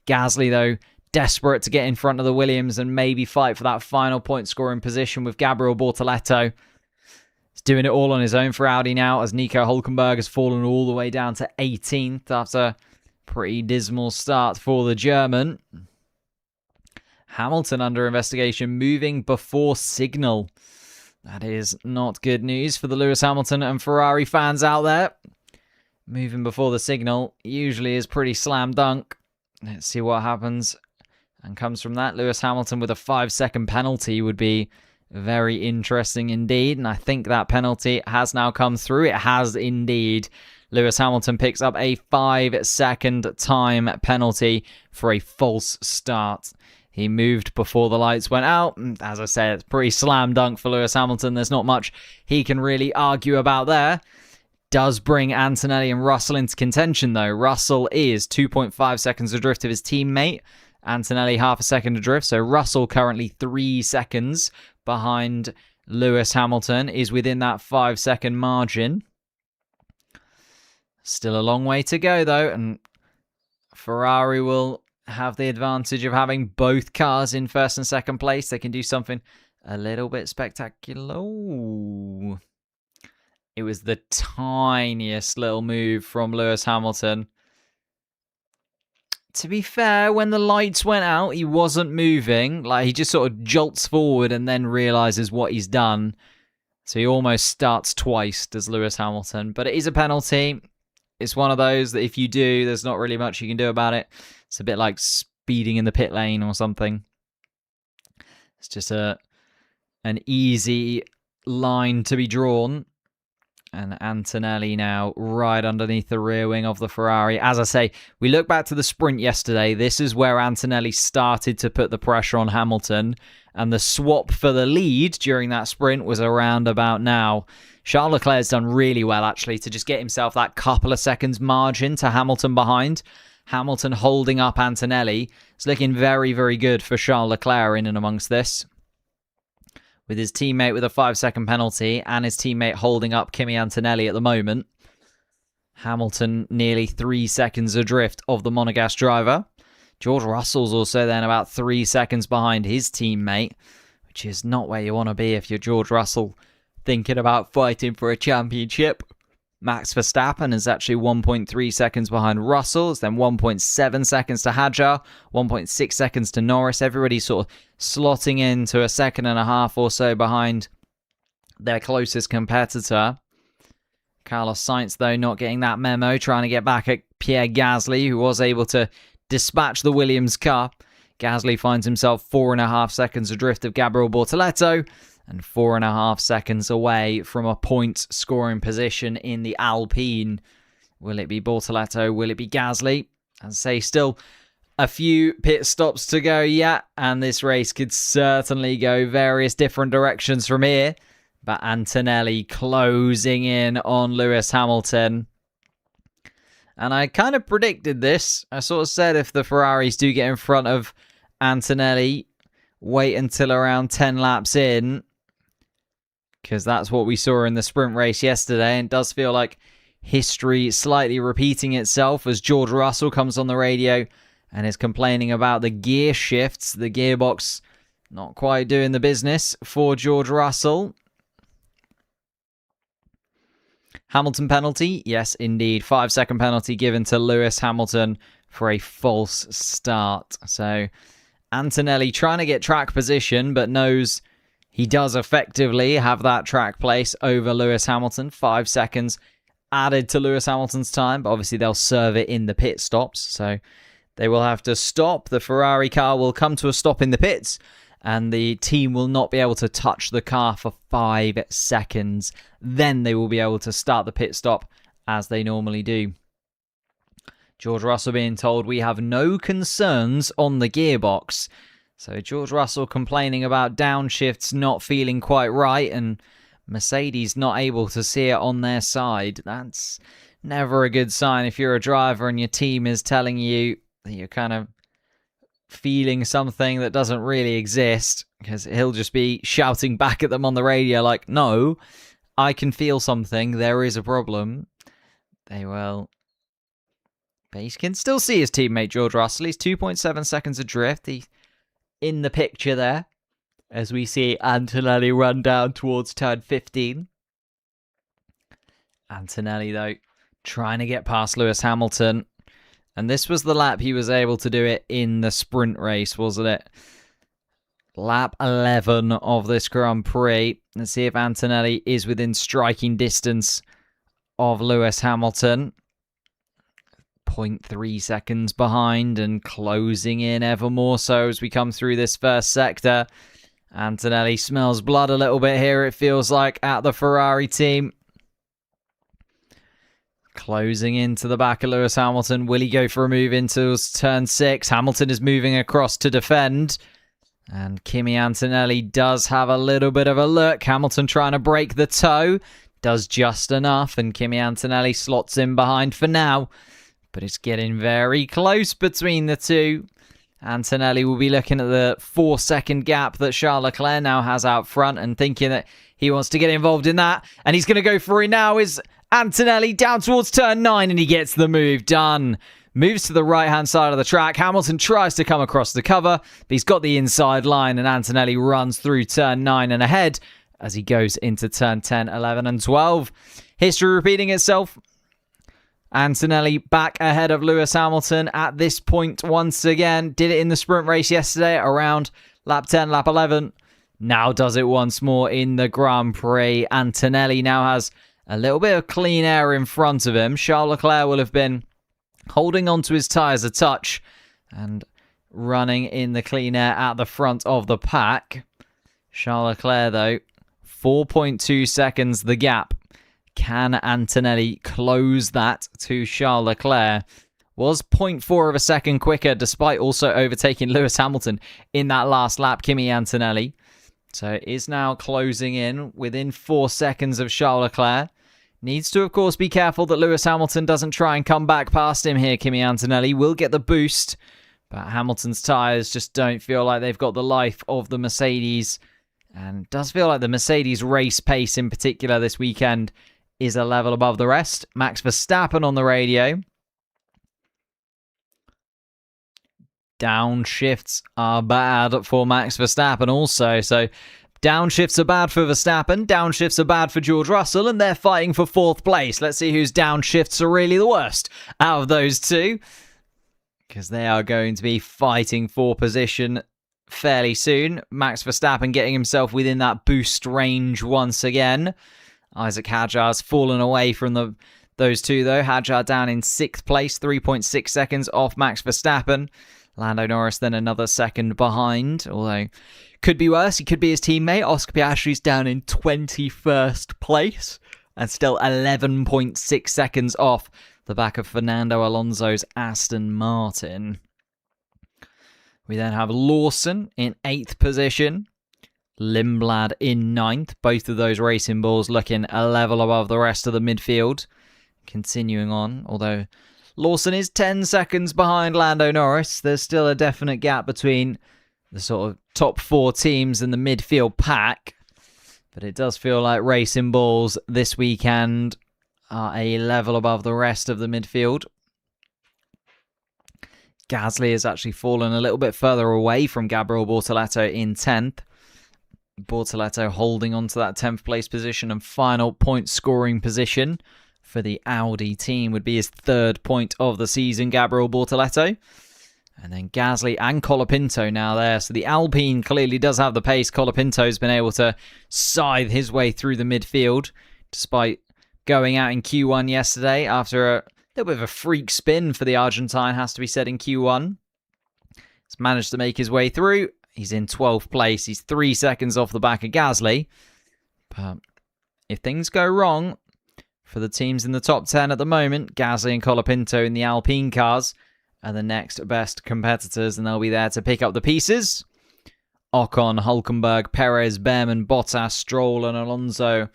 Gasly, though, desperate to get in front of the Williams and maybe fight for that final point scoring position with Gabriel Bortoleto. He's doing it all on his own for Audi now as Nico Hülkenberg has fallen all the way down to 18th after a pretty dismal start for the German. Hamilton under investigation, moving before signal. That is not good news for the Lewis Hamilton and Ferrari fans out there. Moving before the signal usually is pretty slam dunk. Let's see what happens and comes from that. Lewis Hamilton with a 5-second penalty would be very interesting indeed. And I think that penalty has now come through. It has indeed. Lewis Hamilton picks up a 5-second time penalty for a false start. He moved before the lights went out. As I said, it's pretty slam dunk for Lewis Hamilton. There's not much he can really argue about there. Does bring Antonelli and Russell into contention, though. Russell is 2.5 seconds adrift of his teammate. Antonelli half a second adrift. So Russell currently 3 seconds behind Lewis Hamilton, is within that 5-second margin. Still a long way to go, though. And Ferrari will have the advantage of having both cars in first and second place. They can do something a little bit spectacular. Ooh. It was the tiniest little move from Lewis Hamilton. To be fair, when the lights went out, he wasn't moving. Like, he just sort of jolts forward and then realizes what he's done. So he almost starts twice, does Lewis Hamilton. But it is a penalty. It's one of those that if you do, there's not really much you can do about it. It's a bit like speeding in the pit lane or something. It's just an easy line to be drawn. And Antonelli now right underneath the rear wing of the Ferrari. As I say, we look back to the sprint yesterday. This is where Antonelli started to put the pressure on Hamilton. And the swap for the lead during that sprint was around about now. Charles Leclerc's done really well, actually, to just get himself that couple of seconds margin to Hamilton behind. Hamilton holding up Antonelli. It's looking very, very good for Charles Leclerc in and amongst this. with his teammate with a 5-second penalty and his teammate holding up Kimi Antonelli at the moment. Hamilton nearly 3 seconds adrift of the Monegasque driver. George Russell's also then about 3 seconds behind his teammate, which is not where you want to be if you're George Russell thinking about fighting for a championship. Max Verstappen is actually 1.3 seconds behind Russell. It's then 1.7 seconds to Hadjar, 1.6 seconds to Norris. Everybody's sort of slotting into a second and a half or so behind their closest competitor. Carlos Sainz, though, not getting that memo, trying to get back at Pierre Gasly, who was able to dispatch the Williams car. Gasly finds himself 4.5 seconds adrift of Gabriel Bortoleto, and 4.5 seconds away from a point scoring position in the Alpine. Will it be Bortoleto? Will it be Gasly? As I say, still a few pit stops to go yet, and this race could certainly go various different directions from here. But Antonelli closing in on Lewis Hamilton. And I kind of predicted this. I sort of said if the Ferraris do get in front of Antonelli, wait until around 10 laps in, because that's what we saw in the sprint race yesterday, and it does feel like history slightly repeating itself as George Russell comes on the radio and is complaining about the gear shifts, the gearbox not quite doing the business for George Russell. Hamilton penalty, yes indeed, 5-second penalty given to Lewis Hamilton for a false start. So Antonelli trying to get track position, but knows he does effectively have that track place over Lewis Hamilton. 5 seconds added to Lewis Hamilton's time, but obviously they'll serve it in the pit stops. So they will have to stop. The Ferrari car will come to a stop in the pits, and the team will not be able to touch the car for 5 seconds. Then they will be able to start the pit stop as they normally do. George Russell being told we have no concerns on the gearbox. So George Russell complaining about downshifts not feeling quite right and Mercedes not able to see it on their side. That's never a good sign if you're a driver and your team is telling you that you're kind of feeling something that doesn't really exist, because he'll just be shouting back at them on the radio like, no, I can feel something. There is a problem. They will... But he can still see his teammate George Russell. He's 2.7 seconds adrift. He's in the picture there as we see Antonelli run down towards turn 15. Antonelli, though, trying to get past Lewis Hamilton. And this was the lap he was able to do it in the sprint race, wasn't it? Lap 11 of this Grand Prix. Let's see if Antonelli is within striking distance of Lewis Hamilton. 0.3 seconds behind and closing in ever more so as we come through this first sector. Antonelli smells blood a little bit here, it feels like, at the Ferrari team. Closing into the back of Lewis Hamilton. Will he go for a move into turn 6? Hamilton is moving across to defend. And Kimi Antonelli does have a little bit of a look. Hamilton trying to break the toe. Does just enough. And Kimi Antonelli slots in behind for now. But it's getting very close between the two. Antonelli will be looking at the 4-second gap that Charles Leclerc now has out front and thinking that he wants to get involved in that. And he's going to go for it now. Is Antonelli down towards turn 9 and he gets the move done. Moves to the right-hand side of the track. Hamilton tries to come across the cover, but he's got the inside line and Antonelli runs through turn 9 and ahead as he goes into turn 10, 11 and 12. History repeating itself. Antonelli back ahead of Lewis Hamilton at this point once again. Did it in the sprint race yesterday around lap 10, lap 11. Now does it once more in the Grand Prix. Antonelli now has a little bit of clean air in front of him. Charles Leclerc will have been holding onto his tyres a touch and running in the clean air at the front of the pack. Charles Leclerc, though, 4.2 seconds the gap. Can Antonelli close that to Charles Leclerc? Was 0.4 of a second quicker, despite also overtaking Lewis Hamilton in that last lap, Kimi Antonelli. So it is now closing in within 4 seconds of Charles Leclerc. Needs to, of course, be careful that Lewis Hamilton doesn't try and come back past him here. Kimi Antonelli will get the boost, but Hamilton's tyres just don't feel like they've got the life of the Mercedes. And it does feel like the Mercedes race pace in particular this weekend is a level above the rest. Max Verstappen on the radio. Downshifts are bad for Max Verstappen also. So downshifts are bad for Verstappen. Downshifts are bad for George Russell. And they're fighting for 4th place. Let's see whose downshifts are really the worst out of those two. Because they are going to be fighting for position fairly soon. Max Verstappen getting himself within that boost range once again. Isaac Hadjar's fallen away from those two though. Hadjar down in 6th place, 3.6 seconds off Max Verstappen. Lando Norris then another second behind, although could be worse. He could be his teammate. Oscar Piastri's down in 21st place and still 11.6 seconds off the back of Fernando Alonso's Aston Martin. We then have Lawson in 8th position. Lindblad in 9th. Both of those racing balls looking a level above the rest of the midfield. Continuing on, although Lawson is 10 seconds behind Lando Norris. There's still a definite gap between the sort of top 4 teams in the midfield pack. But it does feel like racing balls this weekend are a level above the rest of the midfield. Gasly has actually fallen a little bit further away from Gabriel Bortoleto in 10th. Bortoleto holding on to that 10th place position and final point scoring position for the Audi team would be his 3rd point of the season, Gabriel Bortoleto. And then Gasly and Colapinto now there. So the Alpine clearly does have the pace. Colapinto's been able to scythe his way through the midfield despite going out in Q1 yesterday after a little bit of a freak spin for the Argentine, has to be said, in Q1. He's managed to make his way through. He's in 12th place. He's 3 seconds off the back of Gasly. But if things go wrong for the teams in the top 10 at the moment, Gasly and Colapinto in the Alpine cars are the next best competitors, and they'll be there to pick up the pieces. Ocon, Hulkenberg, Perez, Behrman, Bottas, Stroll and Alonso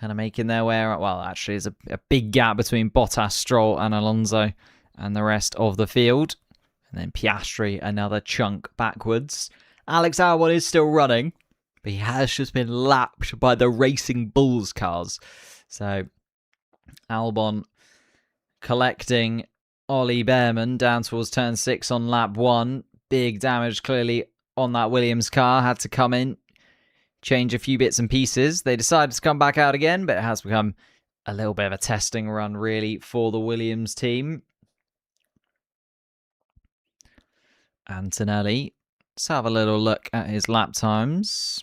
kind of making their way out. Well, actually, there's a big gap between Bottas, Stroll and Alonso and the rest of the field. And then Piastri, another chunk backwards. Alex Albon is still running, but he has just been lapped by the Racing Bulls cars. So Albon collecting Ollie Behrman down towards turn 6 on lap 1. Big damage clearly on that Williams car. Had to come in, change a few bits and pieces. They decided to come back out again, but it has become a little bit of a testing run really for the Williams team. Antonelli, let's have a little look at his lap times.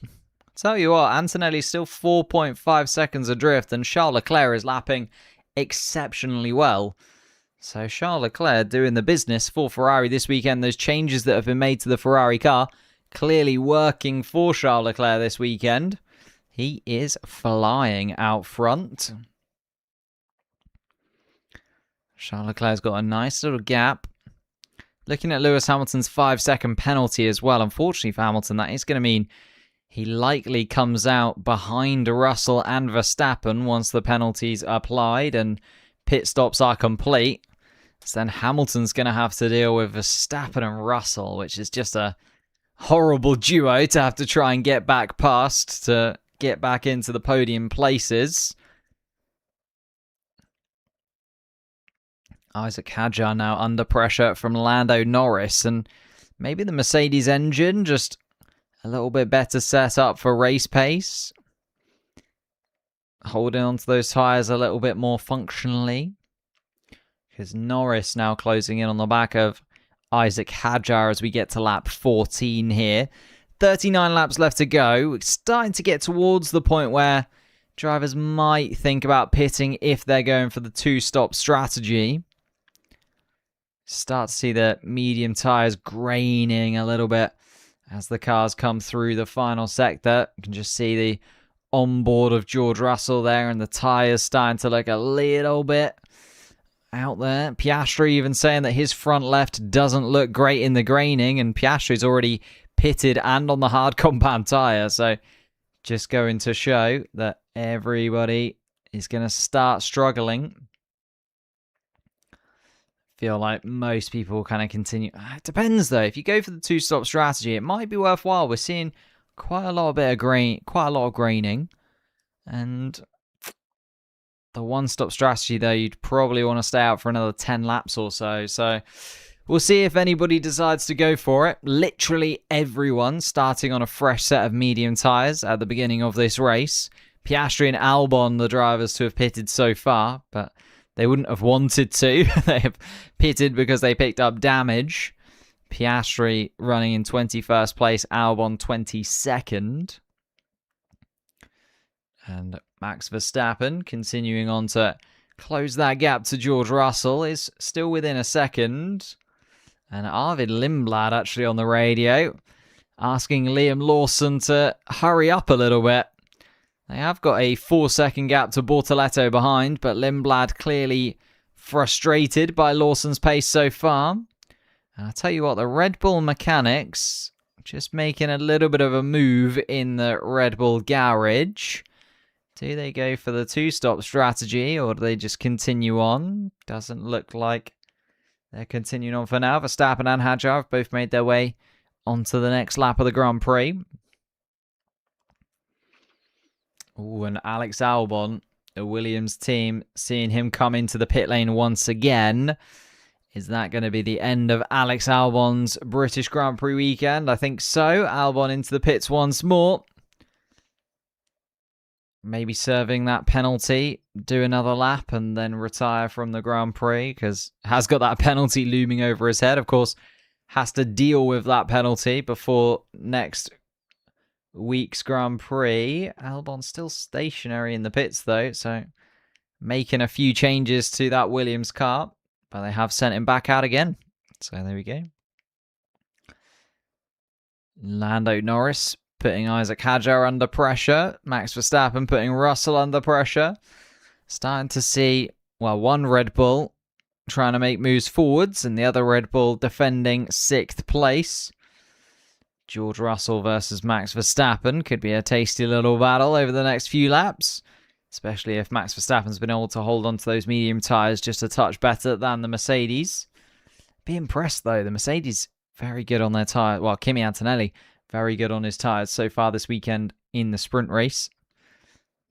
Tell you what, Antonelli's still 4.5 seconds adrift, and Charles Leclerc is lapping exceptionally well. So Charles Leclerc doing the business for Ferrari this weekend. Those changes that have been made to the Ferrari car clearly working for Charles Leclerc this weekend. He is flying out front. Charles Leclerc's got a nice little gap. Looking at Lewis Hamilton's 5-second penalty as well. Unfortunately for Hamilton, that is going to mean he likely comes out behind Russell and Verstappen once the penalties are applied and pit stops are complete. So then Hamilton's going to have to deal with Verstappen and Russell, which is just a horrible duo to have to try and get back past to get back into the podium places. Isaac Hadjar now under pressure from Lando Norris, and maybe the Mercedes engine just a little bit better set up for race pace. Holding onto those tyres a little bit more functionally. Because Norris now closing in on the back of Isaac Hadjar as we get to lap 14 here. 39 laps left to go. It's starting to get towards the point where drivers might think about pitting if they're going for the two-stop strategy. Start to see the medium tyres graining a little bit as the cars come through the final sector. You can just see the onboard of George Russell there, and the tyres starting to look a little bit out there. Piastri even saying that his front left doesn't look great in the graining, and Piastri's already pitted and on the hard compound tyre. So just going to show that everybody is going to start struggling. Feel like most people kind of continue. It depends though. If you go for the two-stop strategy, it might be worthwhile. We're seeing quite a lot of graining. And the one-stop strategy, though, you'd probably want to stay out for another 10 laps or so. So we'll see if anybody decides to go for it. Literally everyone starting on a fresh set of medium tyres at the beginning of this race. Piastri and Albon, the drivers to have pitted so far, but they wouldn't have wanted to. They have pitted because they picked up damage. Piastri running in 21st place, Albon 22nd. And Max Verstappen continuing on to close that gap to George Russell is still within a second. And Arvid Lindblad actually on the radio asking Liam Lawson to hurry up a little bit. They have got a 4-second gap to Bortoletto behind, but Lindblad clearly frustrated by Lawson's pace so far. And I'll tell you what, the Red Bull mechanics just making a little bit of a move in the Red Bull garage. Do they go for the two-stop strategy, or do they just continue on? Doesn't look like they're continuing on for now. Verstappen and Hadjar have both made their way onto the next lap of the Grand Prix. Oh, and Alex Albon, the Williams team, seeing him come into the pit lane once again. Is that going to be the end of Alex Albon's British Grand Prix weekend? I think so. Albon into the pits once more. Maybe serving that penalty, do another lap, and then retire from the Grand Prix, because has got that penalty looming over his head. Of course, has to deal with that penalty before next week's Grand Prix. Albon still stationary in the pits, though, so making a few changes to that Williams car, but they have sent him back out again. So there we go. Lando Norris putting Isaac Hadjar under pressure. Max Verstappen putting Russell under pressure. Starting to see, well, one Red Bull trying to make moves forwards and the other Red Bull defending 6th place. George Russell versus Max Verstappen could be a tasty little battle over the next few laps, especially if Max Verstappen's been able to hold on to those medium tyres just a touch better than the Mercedes. Be impressed, though. The Mercedes, very good on their tyres. Well, Kimi Antonelli, very good on his tyres so far this weekend in the sprint race.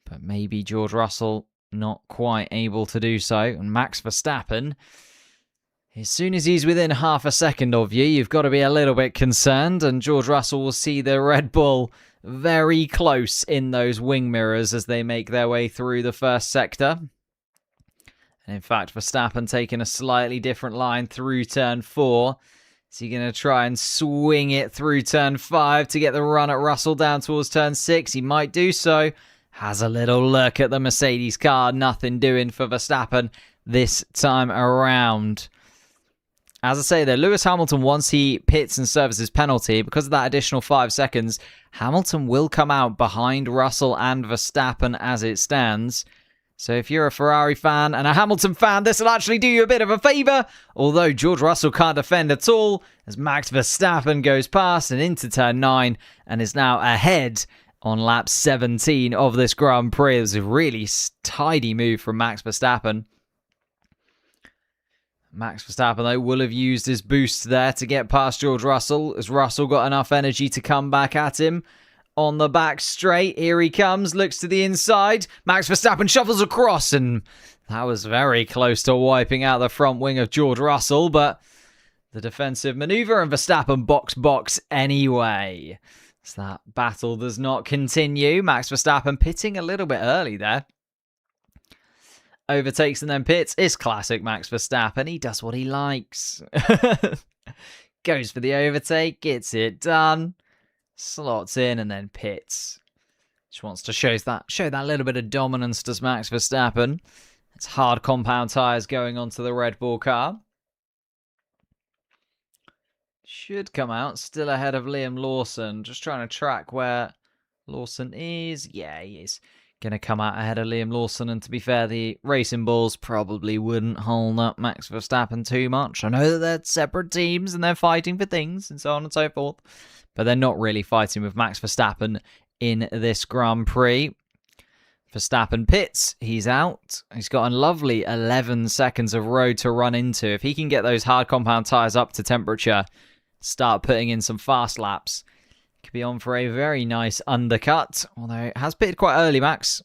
But maybe George Russell not quite able to do so. And Max Verstappen, as soon as he's within half a second of you, you've got to be a little bit concerned. And George Russell will see the Red Bull very close in those wing mirrors as they make their way through the first sector. And in fact, Verstappen taking a slightly different line through turn 4. Is he going to try and swing it through turn 5 to get the run at Russell down towards turn 6? He might do so. Has a little look at the Mercedes car. Nothing doing for Verstappen this time around. As I say, though, Lewis Hamilton, once he pits and serves his penalty, because of that additional 5 seconds, Hamilton will come out behind Russell and Verstappen as it stands. So if you're a Ferrari fan and a Hamilton fan, this will actually do you a bit of a favour. Although George Russell can't defend at all, as Max Verstappen goes past and into turn 9 and is now ahead on lap 17 of this Grand Prix. It was a really tidy move from Max Verstappen. Max Verstappen, though, will have used his boost there to get past George Russell, as Russell got enough energy to come back at him. On the back straight, here he comes, looks to the inside. Max Verstappen shuffles across, and that was very close to wiping out the front wing of George Russell, but the defensive manoeuvre and Verstappen box anyway. So that battle does not continue. Max Verstappen pitting a little bit early there. Overtakes and then pits. It's classic Max Verstappen. He does what he likes. Goes for the overtake, gets it done. Slots in and then pits. Just wants to show that little bit of dominance, does Max Verstappen. It's hard compound tyres going onto the Red Bull car. Should come out still ahead of Liam Lawson. Just trying to track where Lawson is. Yeah, he is going to come out ahead of Liam Lawson. And to be fair, the Racing Bulls probably wouldn't hold up Max Verstappen too much. I know that they're separate teams and they're fighting for things and so on and so forth. But they're not really fighting with Max Verstappen in this Grand Prix. Verstappen pits. He's out. He's got a lovely 11 seconds of road to run into. If he can get those hard compound tyres up to temperature, start putting in some fast laps, Could be on for a very nice undercut, although it has pitted quite early, Max.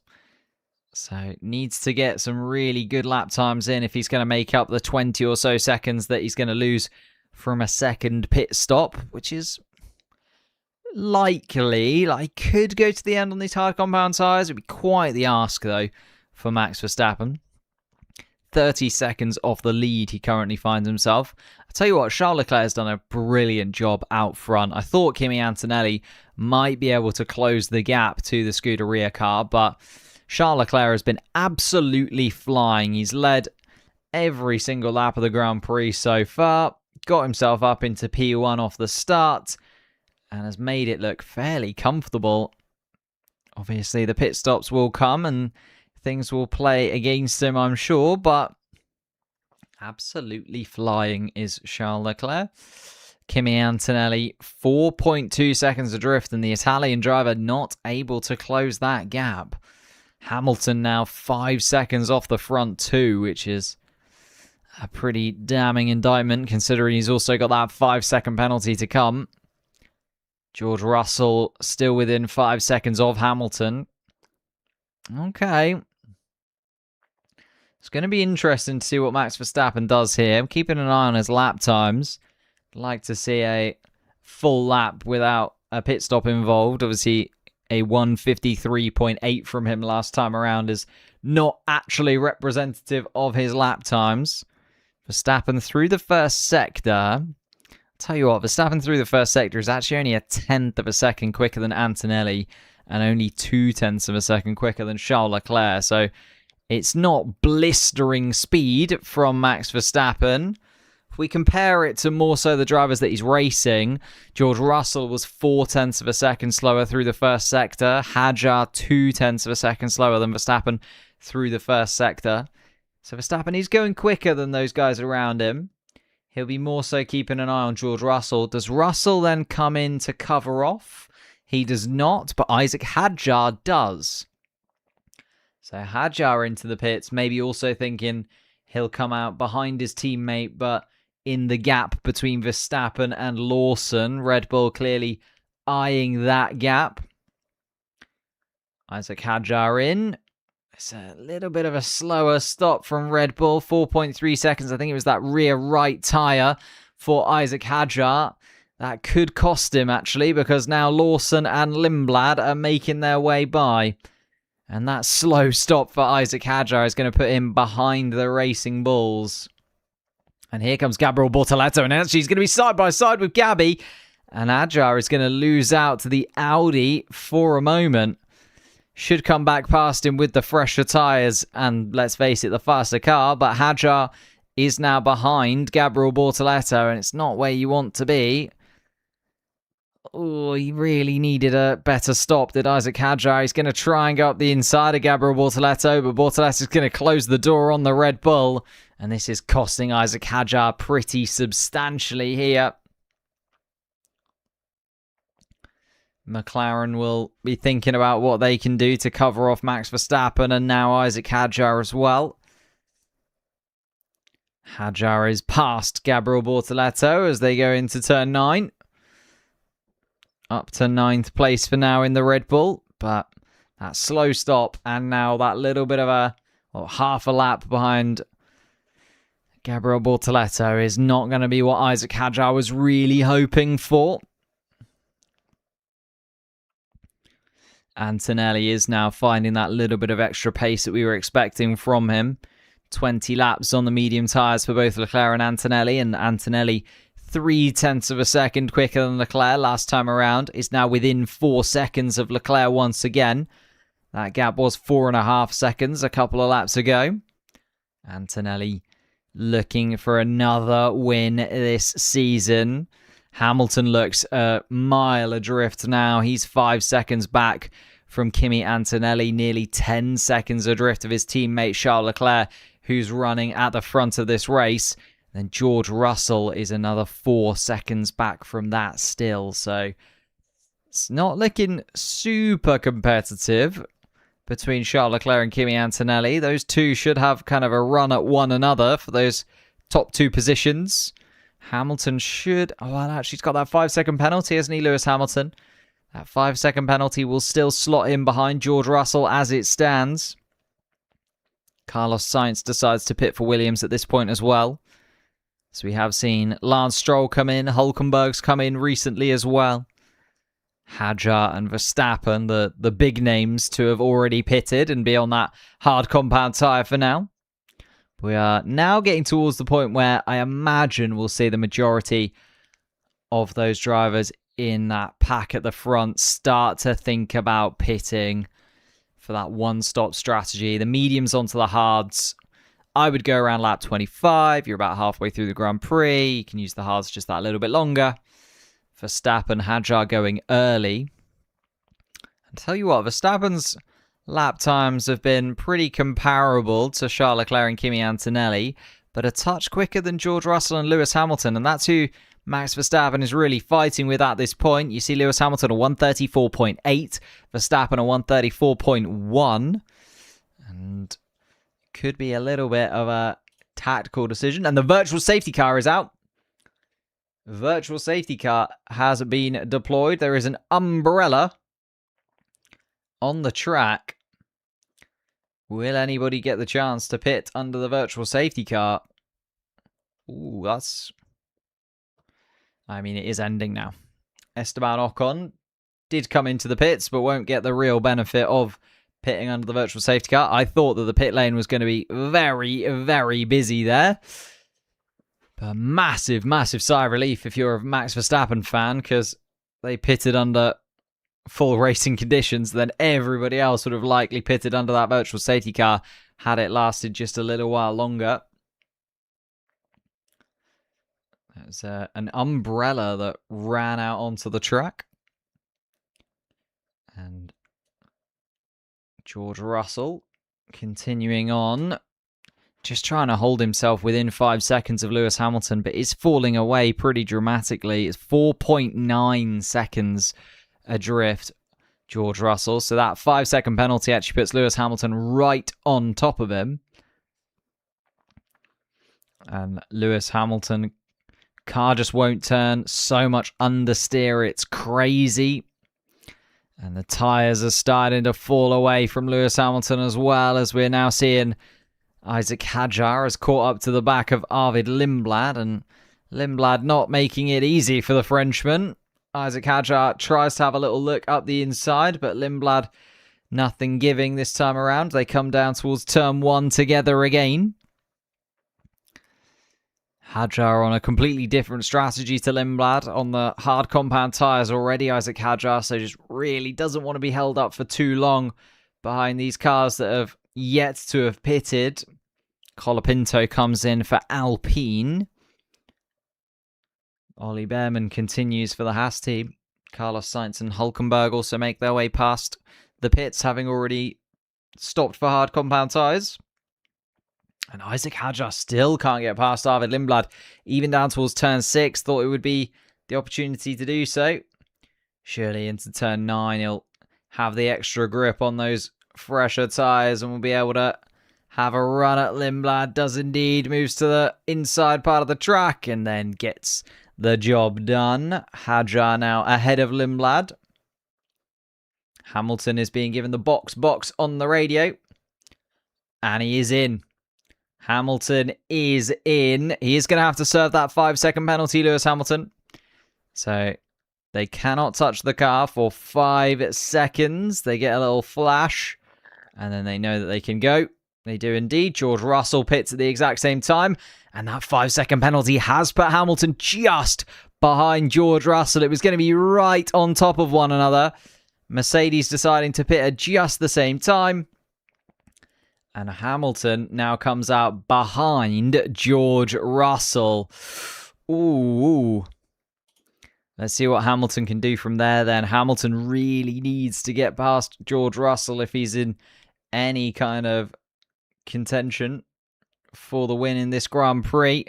So needs to get some really good lap times in if he's going to make up the 20 or so seconds that he's going to lose from a second pit stop, which is likely. Like, could go to the end on these hard compound tyres. It'd be quite the ask, though, for Max Verstappen. 30 seconds off the lead he currently finds himself. I'll tell you what, Charles Leclerc has done a brilliant job out front. I thought Kimi Antonelli might be able to close the gap to the Scuderia car, but Charles Leclerc has been absolutely flying. He's led every single lap of the Grand Prix so far, got himself up into P1 off the start, and has made it look fairly comfortable. Obviously, the pit stops will come and things will play against him, I'm sure, but absolutely flying is Charles Leclerc. Kimi Antonelli, 4.2 seconds adrift, and the Italian driver not able to close that gap. Hamilton now 5 seconds off the front two, which is a pretty damning indictment considering he's also got that 5-second penalty to come. George Russell still within 5 seconds of Hamilton. Okay. It's going to be interesting to see what Max Verstappen does here. I'm keeping an eye on his lap times. I'd like to see a full lap without a pit stop involved. Obviously, a 1:53.8 from him last time around is not actually representative of his lap times. Verstappen through the first sector. I'll tell you what, Verstappen through the first sector is actually only a 1/10 of a second quicker than Antonelli and only 0.2 of a second quicker than Charles Leclerc. So it's not blistering speed from Max Verstappen. If we compare it to more so the drivers that he's racing, George Russell was 0.4 of a second slower through the first sector. Hadjar 0.2 of a second slower than Verstappen through the first sector. So Verstappen is going quicker than those guys around him. He'll be more so keeping an eye on George Russell. Does Russell then come in to cover off? He does not, but Isaac Hadjar does. So Hadjar into the pits, maybe also thinking he'll come out behind his teammate, but in the gap between Verstappen and Lawson. Red Bull clearly eyeing that gap. Isaac Hadjar in. It's a little bit of a slower stop from Red Bull. 4.3 seconds. I think it was that rear right tyre for Isaac Hadjar. That could cost him, actually, because now Lawson and Lindblad are making their way by. And that slow stop for Isaac Hadjar is going to put him behind the Racing Bulls. And here comes Gabriel Bortoleto, and actually he's going to be side by side with Gabby. And Hadjar is going to lose out to the Audi for a moment. Should come back past him with the fresher tyres and, let's face it, the faster car. But Hadjar is now behind Gabriel Bortoleto, and it's not where you want to be. Oh, he really needed a better stop, did Isaac Hadjar. He's going to try and go up the inside of Gabriel Bortoleto, but Bortoleto is going to close the door on the Red Bull. And this is costing Isaac Hadjar pretty substantially here. McLaren will be thinking about what they can do to cover off Max Verstappen and now Isaac Hadjar as well. Hadjar is past Gabriel Bortoleto as they go into turn 9. Up to 9th place for now in the Red Bull, but that slow stop and now that little bit of a half a lap behind Gabriel Bortoleto is not going to be what Isaac Hadjar was really hoping for. Antonelli is now finding that little bit of extra pace that we were expecting from him. 20 laps on the medium tyres for both Leclerc and Antonelli, and Antonelli 0.3 of a second quicker than Leclerc last time around, is now within 4 seconds of Leclerc once again. That gap was 4.5 seconds a couple of laps ago. Antonelli looking for another win this season. Hamilton looks a mile adrift now. He's 5 seconds back from Kimi Antonelli, nearly 10 seconds adrift of his teammate Charles Leclerc, who's running at the front of this race. Then George Russell is another 4 seconds back from that still. So it's not looking super competitive between Charles Leclerc and Kimi Antonelli. Those two should have kind of a run at one another for those top 2 positions. Hamilton should... Oh, well, actually, he's got that 5-second penalty, hasn't he, Lewis Hamilton? That 5-second penalty will still slot him behind George Russell as it stands. Carlos Sainz decides to pit for Williams at this point as well. So we have seen Lance Stroll come in, Hulkenberg's come in recently as well. Hadjar and Verstappen, the big names to have already pitted and be on that hard compound tyre for now. We are now getting towards the point where I imagine we'll see the majority of those drivers in that pack at the front start to think about pitting for that one-stop strategy. The mediums onto the hards. I would go around lap 25. You're about halfway through the Grand Prix. You can use the hards just that little bit longer. Verstappen, Hadjar going early. And tell you what, Verstappen's lap times have been pretty comparable to Charles Leclerc and Kimi Antonelli, but a touch quicker than George Russell and Lewis Hamilton, and that's who Max Verstappen is really fighting with at this point. You see Lewis Hamilton at 134.8, Verstappen at 134.1, and could be a little bit of a tactical decision. And the virtual safety car is out. Virtual safety car has been deployed. There is an umbrella on the track. Will anybody get the chance to pit under the virtual safety car? Ooh, that's... I mean, it is ending now. Esteban Ocon did come into the pits, but won't get the real benefit of pitting under the virtual safety car. I thought that the pit lane was going to be very, very busy there. But massive, massive sigh of relief if you're a Max Verstappen fan, because they pitted under full racing conditions. Then everybody else would have likely pitted under that virtual safety car had it lasted just a little while longer. There's an umbrella that ran out onto the track. And George Russell continuing on. Just trying to hold himself within 5 seconds of Lewis Hamilton, but is falling away pretty dramatically. It's 4.9 seconds adrift, George Russell. So that 5-second penalty actually puts Lewis Hamilton right on top of him. And Lewis Hamilton... car just won't turn. So much understeer. It's crazy. And the tyres are starting to fall away from Lewis Hamilton as well, as we're now seeing Isaac Hadjar has caught up to the back of Arvid Lindblad. And Lindblad not making it easy for the Frenchman. Isaac Hadjar tries to have a little look up the inside, but Lindblad nothing giving this time around. They come down towards turn 1 together again. Hadjar on a completely different strategy to Lindblad on the hard compound tyres already. Isaac Hadjar, so just really doesn't want to be held up for too long behind these cars that have yet to have pitted. Colapinto comes in for Alpine. Ollie Behrman continues for the Haas team. Carlos Sainz and Hulkenberg also make their way past the pits, having already stopped for hard compound tyres. And Isaac Hadjar still can't get past Arvid Lindblad, even down towards turn 6. Thought it would be the opportunity to do so. Surely into turn 9, he'll have the extra grip on those fresher tyres and will be able to have a run at Lindblad. Does indeed, moves to the inside part of the track and then gets the job done. Hadjar now ahead of Lindblad. Hamilton is being given the box on the radio. And he is in. Hamilton is in. He is going to have to serve that 5-second penalty, Lewis Hamilton. So they cannot touch the car for 5 seconds. They get a little flash, and then they know that they can go. They do indeed. George Russell pits at the exact same time, and that 5-second penalty has put Hamilton just behind George Russell. It was going to be right on top of one another. Mercedes deciding to pit at just the same time. And Hamilton now comes out behind George Russell. Ooh. Let's see what Hamilton can do from there then. Hamilton really needs to get past George Russell if he's in any kind of contention for the win in this Grand Prix.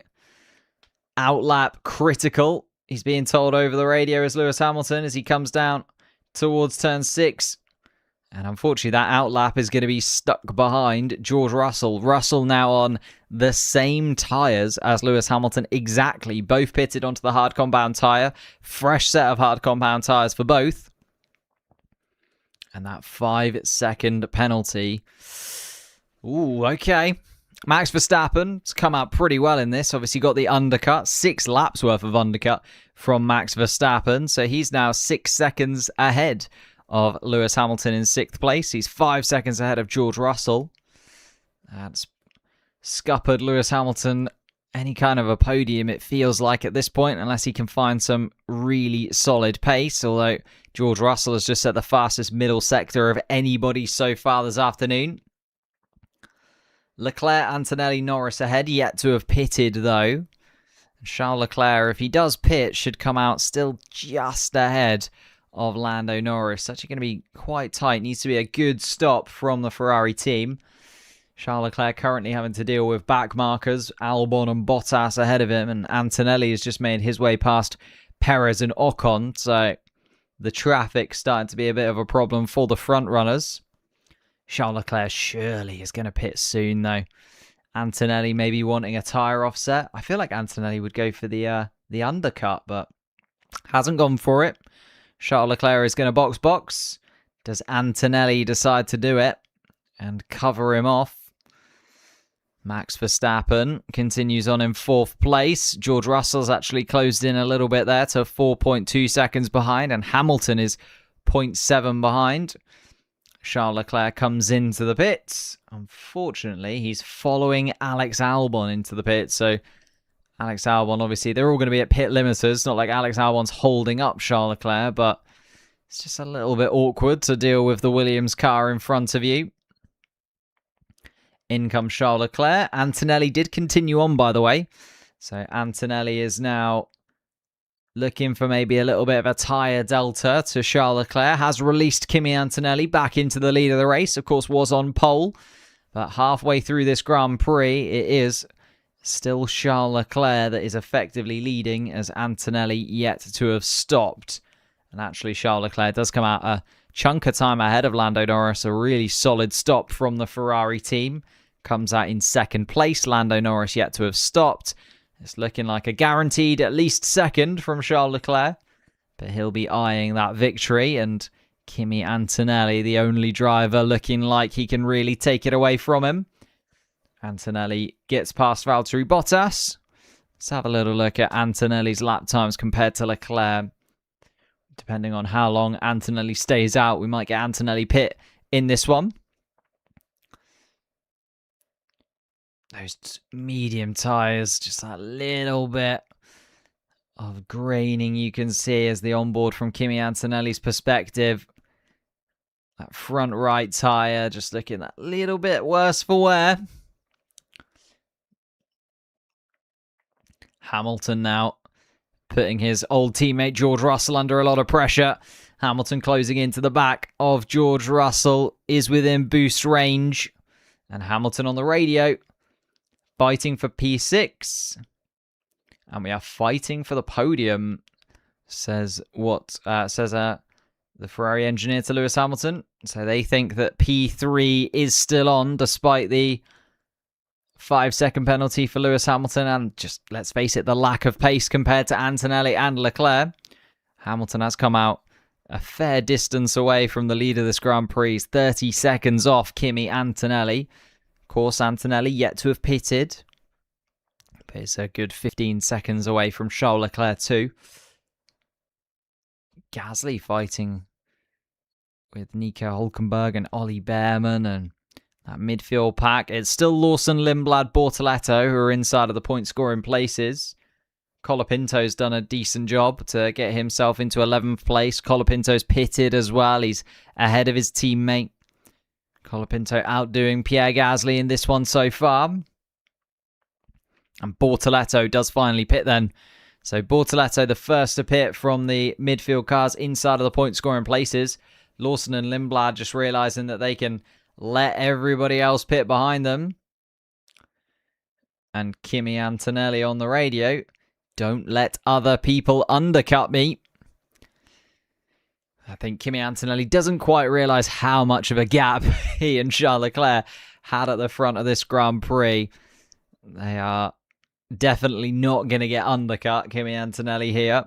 Outlap critical. He's being told over the radio as Lewis Hamilton as he comes down towards turn 6. And unfortunately, that outlap is going to be stuck behind George Russell. Russell now on the same tyres as Lewis Hamilton. Exactly. Both pitted onto the hard compound tyre. Fresh set of hard compound tyres for both. And that 5-second penalty. Ooh, okay. Max Verstappen's come out pretty well in this. Obviously got the undercut. 6 laps worth of undercut from Max Verstappen. So he's now 6 seconds ahead of Lewis Hamilton in 6th place. He's 5 seconds ahead of George Russell. That's scuppered Lewis Hamilton any kind of a podium, it feels like, at this point, unless he can find some really solid pace. Although George Russell has just set the fastest middle sector of anybody so far this afternoon. Leclerc, Antonelli, Norris ahead, yet to have pitted though. Charles Leclerc, if he does pit, should come out still just ahead of Lando Norris. It's actually going to be quite tight. Needs to be a good stop from the Ferrari team. Charles Leclerc currently having to deal with back markers, Albon and Bottas ahead of him, and Antonelli has just made his way past Perez and Ocon, so the traffic's starting to be a bit of a problem for the front runners. Charles Leclerc surely is going to pit soon, though. Antonelli maybe wanting a tyre offset. I feel like Antonelli would go for the undercut, but hasn't gone for it. Charles Leclerc is going to box. Does Antonelli decide to do it and cover him off? Max Verstappen continues on in 4th place. George Russell's actually closed in a little bit there to 4.2 seconds behind, and Hamilton is 0.7 behind. Charles Leclerc comes into the pits. Unfortunately, he's following Alex Albon into the pits. So Alex Albon, obviously, they're all going to be at pit limiters. Not like Alex Albon's holding up Charles Leclerc, but it's just a little bit awkward to deal with the Williams car in front of you. In comes Charles Leclerc. Antonelli did continue on, by the way. So Antonelli is now looking for maybe a little bit of a tyre delta to Charles Leclerc. Has released Kimi Antonelli back into the lead of the race. Of course, was on pole. But halfway through this Grand Prix, it is still Charles Leclerc that is effectively leading, as Antonelli yet to have stopped. And actually, Charles Leclerc does come out a chunk of time ahead of Lando Norris. A really solid stop from the Ferrari team. Comes out in 2nd place. Lando Norris yet to have stopped. It's looking like a guaranteed at least 2nd from Charles Leclerc. But he'll be eyeing that victory. And Kimi Antonelli, the only driver looking like he can really take it away from him. Antonelli gets past Valtteri Bottas. Let's have a little look at Antonelli's lap times compared to Leclerc. Depending on how long Antonelli stays out, we might get Antonelli pit in this one. Those medium tyres, just that little bit of graining you can see as the onboard from Kimi Antonelli's perspective. That front right tyre just looking that little bit worse for wear. Hamilton now putting his old teammate George Russell under a lot of pressure. Hamilton closing into the back of George Russell, is within boost range. And Hamilton on the radio, fighting for P6. And we are fighting for the podium, says the Ferrari engineer to Lewis Hamilton. So they think that P3 is still on, despite the 5-second penalty for Lewis Hamilton, and just, let's face it, the lack of pace compared to Antonelli and Leclerc. Hamilton has come out a fair distance away from the lead of this Grand Prix, 30 seconds off Kimi Antonelli. Of course, Antonelli yet to have pitted, but it's a good 15 seconds away from Charles Leclerc too. Gasly fighting with Nico Hülkenberg and Ollie Behrman, and that midfield pack. It's still Lawson, Lindblad, Bortoletto who are inside of the point scoring places. Colapinto's done a decent job to get himself into 11th place. Colapinto's pitted as well. He's ahead of his teammate. Colapinto outdoing Pierre Gasly in this one so far. And Bortoletto does finally pit then. So Bortoletto, the first to pit from the midfield cars inside of the point scoring places. Lawson and Lindblad just realizing that they can let everybody else pit behind them. And Kimi Antonelli on the radio. Don't let other people undercut me. I think Kimi Antonelli doesn't quite realise how much of a gap he and Charles Leclerc had at the front of this Grand Prix. They are definitely not going to get undercut, Kimi Antonelli here.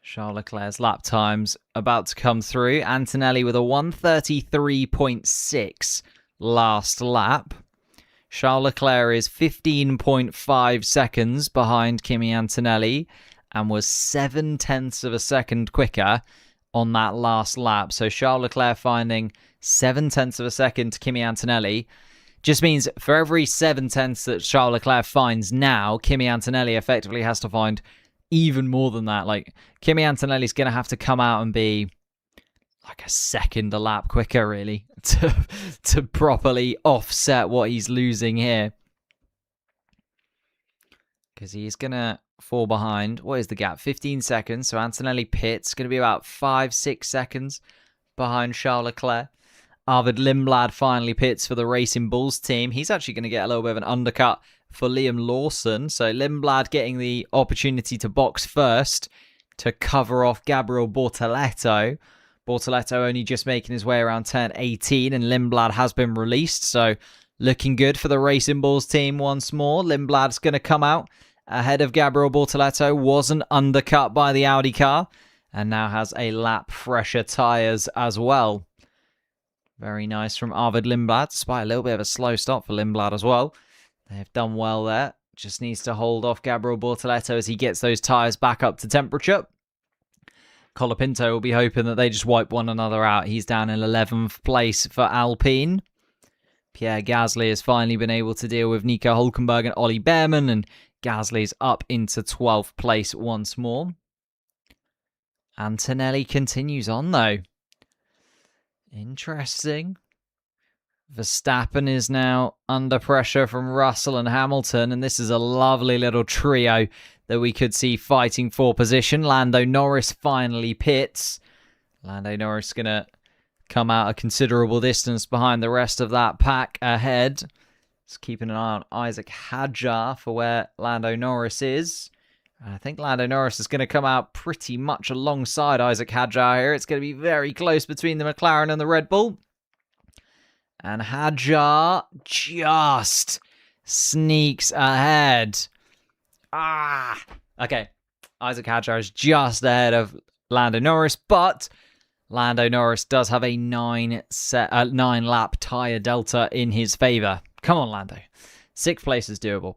Charles Leclerc's lap times about to come through. Antonelli with a 1:33.6 last lap. Charles Leclerc is 15.5 seconds behind Kimi Antonelli and was 0.7 of a second quicker on that last lap. So Charles Leclerc finding 0.7 of a second to Kimi Antonelli just means for every 0.7 that Charles Leclerc finds now, Kimi Antonelli effectively has to find even more than that. Like, Kimi Antonelli's going to have to come out and be like a second a lap quicker, really, to properly offset what he's losing here. Because he's going to fall behind. What is the gap? 15 seconds. So Antonelli pits. Going to be about 5-6 seconds behind Charles Leclerc. Arvid Lindblad finally pits for the Racing Bulls team. He's actually going to get a little bit of an undercut for Liam Lawson. So Lindblad getting the opportunity to box first to cover off Gabriel Bortoleto. Bortoleto only just making his way around turn 18, and Lindblad has been released. So looking good for the Racing Bulls team once more. Lindblad's going to come out ahead of Gabriel Bortoleto. Wasn't undercut by the Audi car and now has a lap fresher tyres as well. Very nice from Arvid Lindblad, despite a little bit of a slow stop for Lindblad as well. They've done well there. Just needs to hold off Gabriel Bortoleto as he gets those tyres back up to temperature. Colapinto will be hoping that they just wipe one another out. He's down in 11th place for Alpine. Pierre Gasly has finally been able to deal with Nico Hülkenberg and Ollie Behrman, and Gasly's up into 12th place once more. Antonelli continues on though. Interesting. Verstappen is now under pressure from Russell and Hamilton, and this is a lovely little trio that we could see fighting for position. Lando Norris finally pits. Lando Norris going to come out a considerable distance behind the rest of that pack ahead. Just keeping an eye on Isaac Hadjar for where Lando Norris is. I think Lando Norris is going to come out pretty much alongside Isaac Hadjar here. It's going to be very close between the McLaren and the Red Bull. And Hadjar just sneaks ahead. Okay. Isaac Hadjar is just ahead of Lando Norris, but Lando Norris does have a 9-lap tyre delta in his favour. Come on, Lando. 6th place is doable.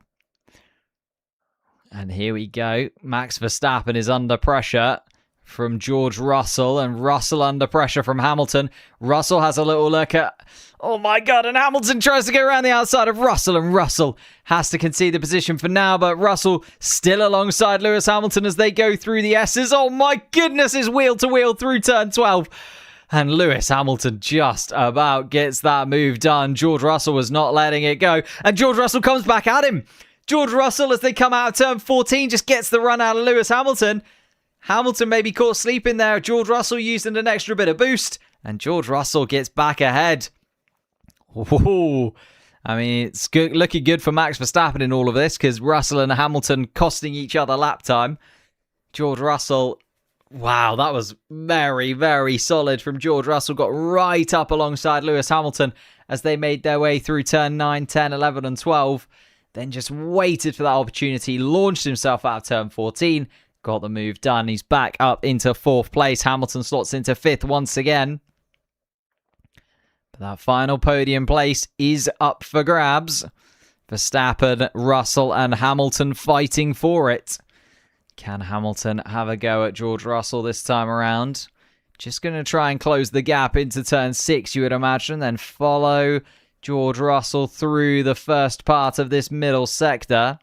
And here we go. Max Verstappen is under pressure from George Russell, and Russell under pressure from Hamilton. Russell has a little look at... Oh my God, and Hamilton tries to go around the outside of Russell, and Russell has to concede the position for now, but Russell still alongside Lewis Hamilton as they go through the S's. Oh my goodness, is wheel to wheel through turn 12. And Lewis Hamilton just about gets that move done. George Russell was not letting it go, and George Russell comes back at him. George Russell, as they come out of turn 14, just gets the run out of Lewis Hamilton. Hamilton may be caught sleeping there. George Russell using an extra bit of boost, and George Russell gets back ahead. Ooh. I mean, it's good, looking good for Max Verstappen in all of this, because Russell and Hamilton costing each other lap time. George Russell, wow, that was very, very solid from George Russell. Got right up alongside Lewis Hamilton as they made their way through turn 9, 10, 11, and 12. Then just waited for that opportunity, launched himself out of turn 14, got the move done. He's back up into 4th place. Hamilton slots into 5th once again. But that final podium place is up for grabs. Verstappen, Russell, and Hamilton fighting for it. Can Hamilton have a go at George Russell this time around? Just going to try and close the gap into turn 6, you would imagine, then follow George Russell through the first part of this middle sector.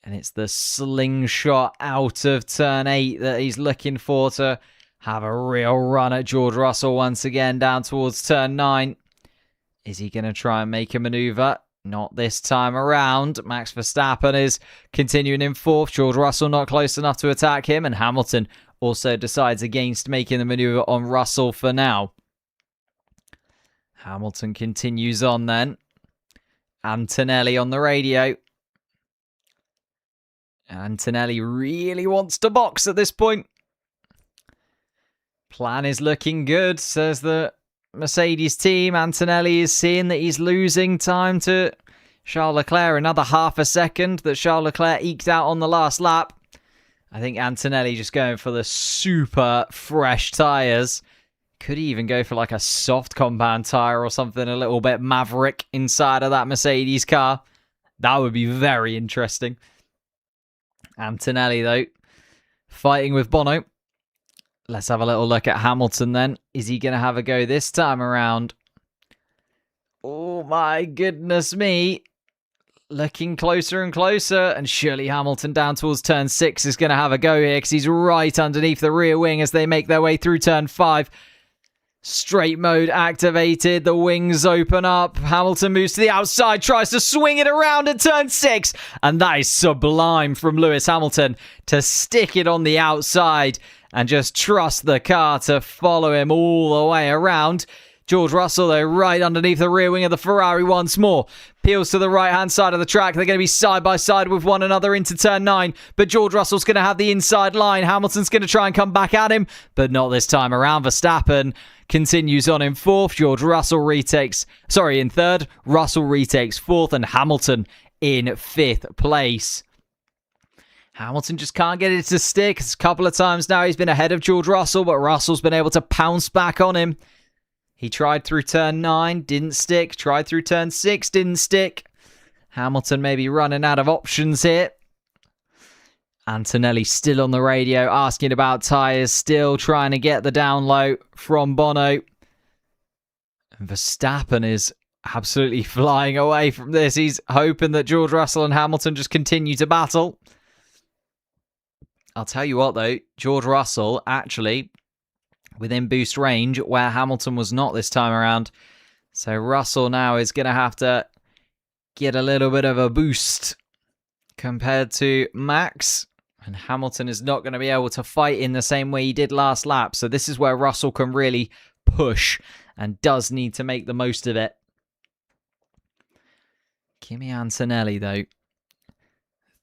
And it's the slingshot out of turn 8 that he's looking for to have a real run at George Russell once again down towards turn 9. Is he going to try and make a maneuver? Not this time around. Max Verstappen is continuing in 4th. George Russell not close enough to attack him. And Hamilton also decides against making the maneuver on Russell for now. Hamilton continues on then. Antonelli on the radio. Antonelli really wants to box at this point. Plan is looking good, says the Mercedes team. Antonelli is seeing that he's losing time to Charles Leclerc. Another half a second that Charles Leclerc eked out on the last lap. I think Antonelli just going for the super fresh tyres. Could he even go for like a soft compound tyre or something a little bit maverick inside of that Mercedes car? That would be very interesting. Antonelli, though, fighting with Bono. Let's have a little look at Hamilton then. Is he going to have a go this time around? Oh my goodness me. Looking closer and closer, and surely Hamilton down towards turn 6 is going to have a go here because he's right underneath the rear wing as they make their way through turn 5. Straight mode activated, the wings open up, Hamilton moves to the outside, tries to swing it around at turn 6, and that is sublime from Lewis Hamilton to stick it on the outside and just trust the car to follow him all the way around. George Russell, though, right underneath the rear wing of the Ferrari once more. Peels to the right-hand side of the track. They're going to be side-by-side with one another into turn 9. But George Russell's going to have the inside line. Hamilton's going to try and come back at him, but not this time around. Verstappen continues on in 4th. George Russell retakes... Sorry, in 3rd. Russell retakes 4th, and Hamilton in 5th place. Hamilton just can't get it to stick. It's a couple of times now he's been ahead of George Russell, but Russell's been able to pounce back on him. He tried through turn 9, didn't stick. Tried through turn 6, didn't stick. Hamilton may be running out of options here. Antonelli still on the radio, asking about tyres, still trying to get the down low from Bono. And Verstappen is absolutely flying away from this. He's hoping that George Russell and Hamilton just continue to battle. I'll tell you what, though. George Russell actually... within boost range, where Hamilton was not this time around. So Russell now is going to have to get a little bit of a boost compared to Max. And Hamilton is not going to be able to fight in the same way he did last lap. So this is where Russell can really push and does need to make the most of it. Kimi Antonelli, though,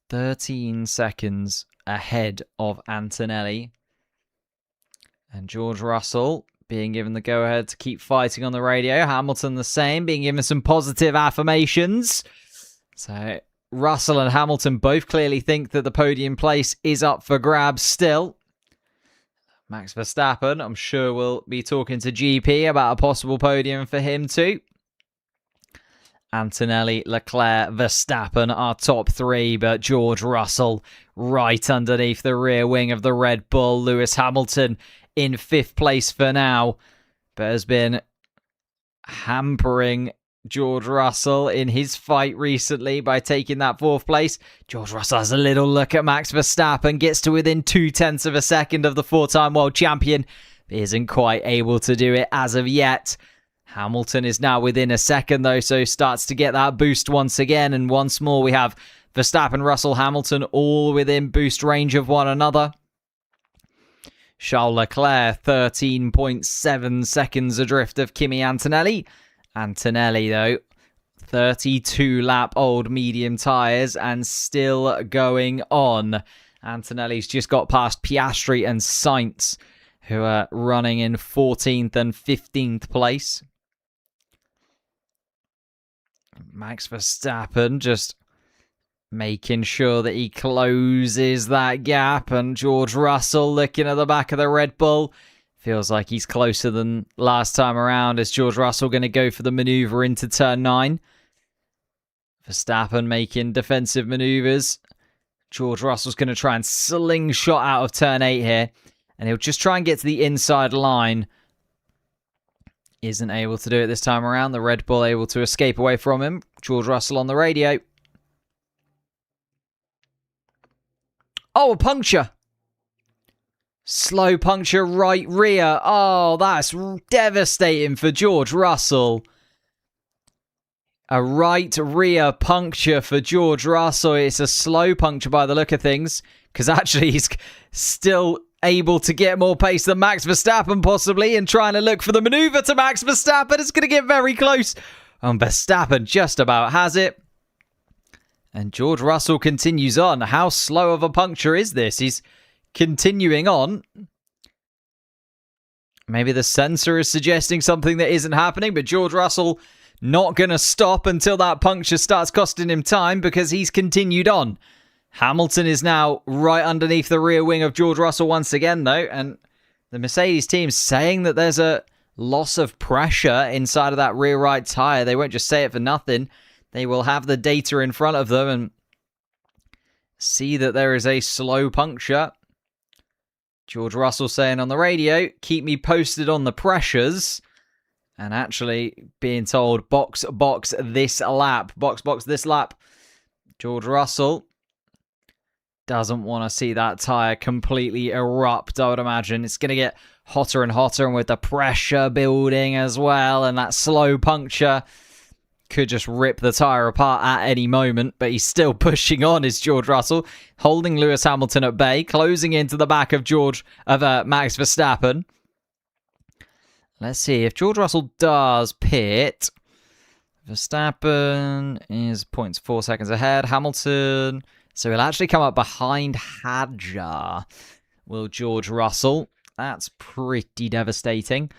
13 seconds ahead of Antonelli. And George Russell being given the go-ahead to keep fighting on the radio. Hamilton the same, being given some positive affirmations. So Russell and Hamilton both clearly think that the podium place is up for grabs still. Max Verstappen, I'm sure, will be talking to GP about a possible podium for him too. Antonelli, Leclerc, Verstappen are top 3, but George Russell right underneath the rear wing of the Red Bull. Lewis Hamilton in 5th place for now, but has been hampering George Russell in his fight recently by taking that 4th place. George Russell has a little look at Max Verstappen, gets to within 0.2 of a second of the 4-time world champion, but isn't quite able to do it as of yet. Hamilton is now within a second, though, so starts to get that boost once again, and once more we have Verstappen, Russell, Hamilton all within boost range of one another. Charles Leclerc, 13.7 seconds adrift of Kimi Antonelli. Antonelli, though, 32-lap-old medium tyres and still going on. Antonelli's just got past Piastri and Sainz, who are running in 14th and 15th place. Max Verstappen just making sure that he closes that gap, and George Russell looking at the back of the Red Bull. Feels like he's closer than last time around. Is George Russell going to go for the manoeuvre into turn 9? Verstappen making defensive manoeuvres. George Russell's going to try and slingshot out of turn 8 here, and he'll just try and get to the inside line. Isn't able to do it this time around. The Red Bull able to escape away from him. George Russell on the radio. Oh, a puncture. Slow puncture right rear. Oh, that's devastating for George Russell. A right rear puncture for George Russell. It's a slow puncture by the look of things, because actually he's still able to get more pace than Max Verstappen possibly, and trying to look for the maneuver to Max Verstappen. It's going to get very close. And Verstappen just about has it. And George Russell continues on. How slow of a puncture is this? He's continuing on. Maybe the sensor is suggesting something that isn't happening, but George Russell not going to stop until that puncture starts costing him time, because he's continued on. Hamilton is now right underneath the rear wing of George Russell once again, though, and the Mercedes team saying that there's a loss of pressure inside of that rear right tyre. They won't just say it for nothing. They will have the data in front of them and see that there is a slow puncture. George Russell saying on the radio, keep me posted on the pressures. And actually being told, box this lap. Box this lap. George Russell doesn't want to see that tyre completely erupt, I would imagine. It's going to get hotter and hotter, and with the pressure building as well, and that slow puncture could just rip the tyre apart at any moment, but he's still pushing on, is George Russell, holding Lewis Hamilton at bay, closing into the back of Max Verstappen. Let's see, if George Russell does pit, Verstappen is 0.4 seconds ahead. Hamilton, so he'll actually come up behind Hadjar, will George Russell. That's pretty devastating.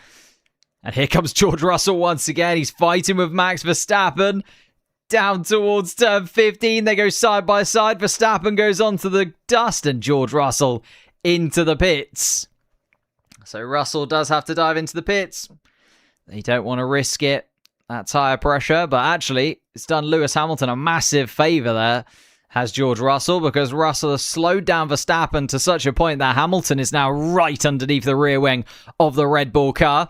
And here comes George Russell once again. He's fighting with Max Verstappen. Down towards turn 15. They go side by side. Verstappen goes onto the dust and George Russell into the pits. So Russell does have to dive into the pits. They don't want to risk it, that tyre pressure. But actually, it's done Lewis Hamilton a massive favour there, has George Russell, because Russell has slowed down Verstappen to such a point that Hamilton is now right underneath the rear wing of the Red Bull car.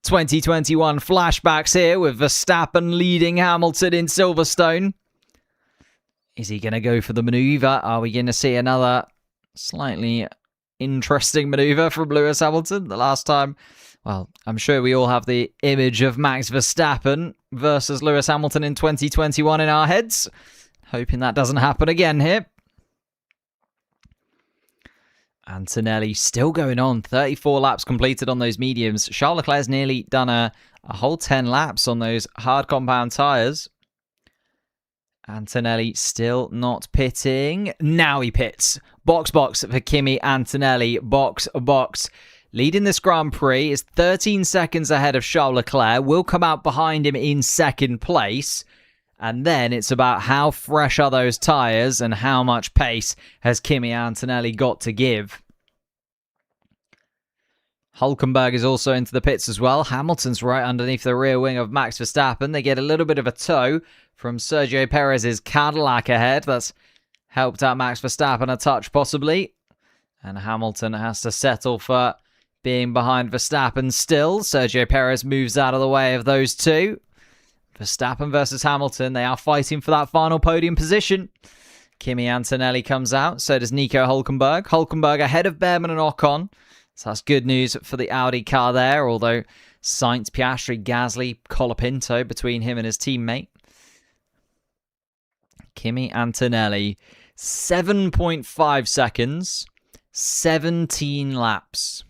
2021 flashbacks here with Verstappen leading Hamilton in Silverstone. Is he going to go for the manoeuvre? Are we going to see another slightly interesting manoeuvre from Lewis Hamilton? The last time, well, I'm sure we all have the image of Max Verstappen versus Lewis Hamilton in 2021 in our heads. Hoping that doesn't happen again here. Antonelli still going on. 34 laps completed on those mediums. Charles Leclerc's nearly done a whole 10 laps on those hard compound tyres. Antonelli still not pitting. Now he pits. Box for Kimi Antonelli. Box. Leading this Grand Prix is 13 seconds ahead of Charles Leclerc. Will come out behind him in second place. And then it's about how fresh are those tyres and how much pace has Kimi Antonelli got to give. Hülkenberg is also into the pits as well. Hamilton's right underneath the rear wing of Max Verstappen. They get a little bit of a tow from Sergio Perez's Cadillac ahead. That's helped out Max Verstappen a touch possibly. And Hamilton has to settle for being behind Verstappen still. Sergio Perez moves out of the way of those two. Verstappen versus Hamilton. They are fighting for that final podium position. Kimi Antonelli comes out. So does Nico Hülkenberg. Hülkenberg ahead of Behrman and Ocon. So that's good news for the Audi car there. Although Sainz, Piastri, Gasly, Colapinto between him and his teammate. Kimi Antonelli. 7.5 seconds. 17 laps.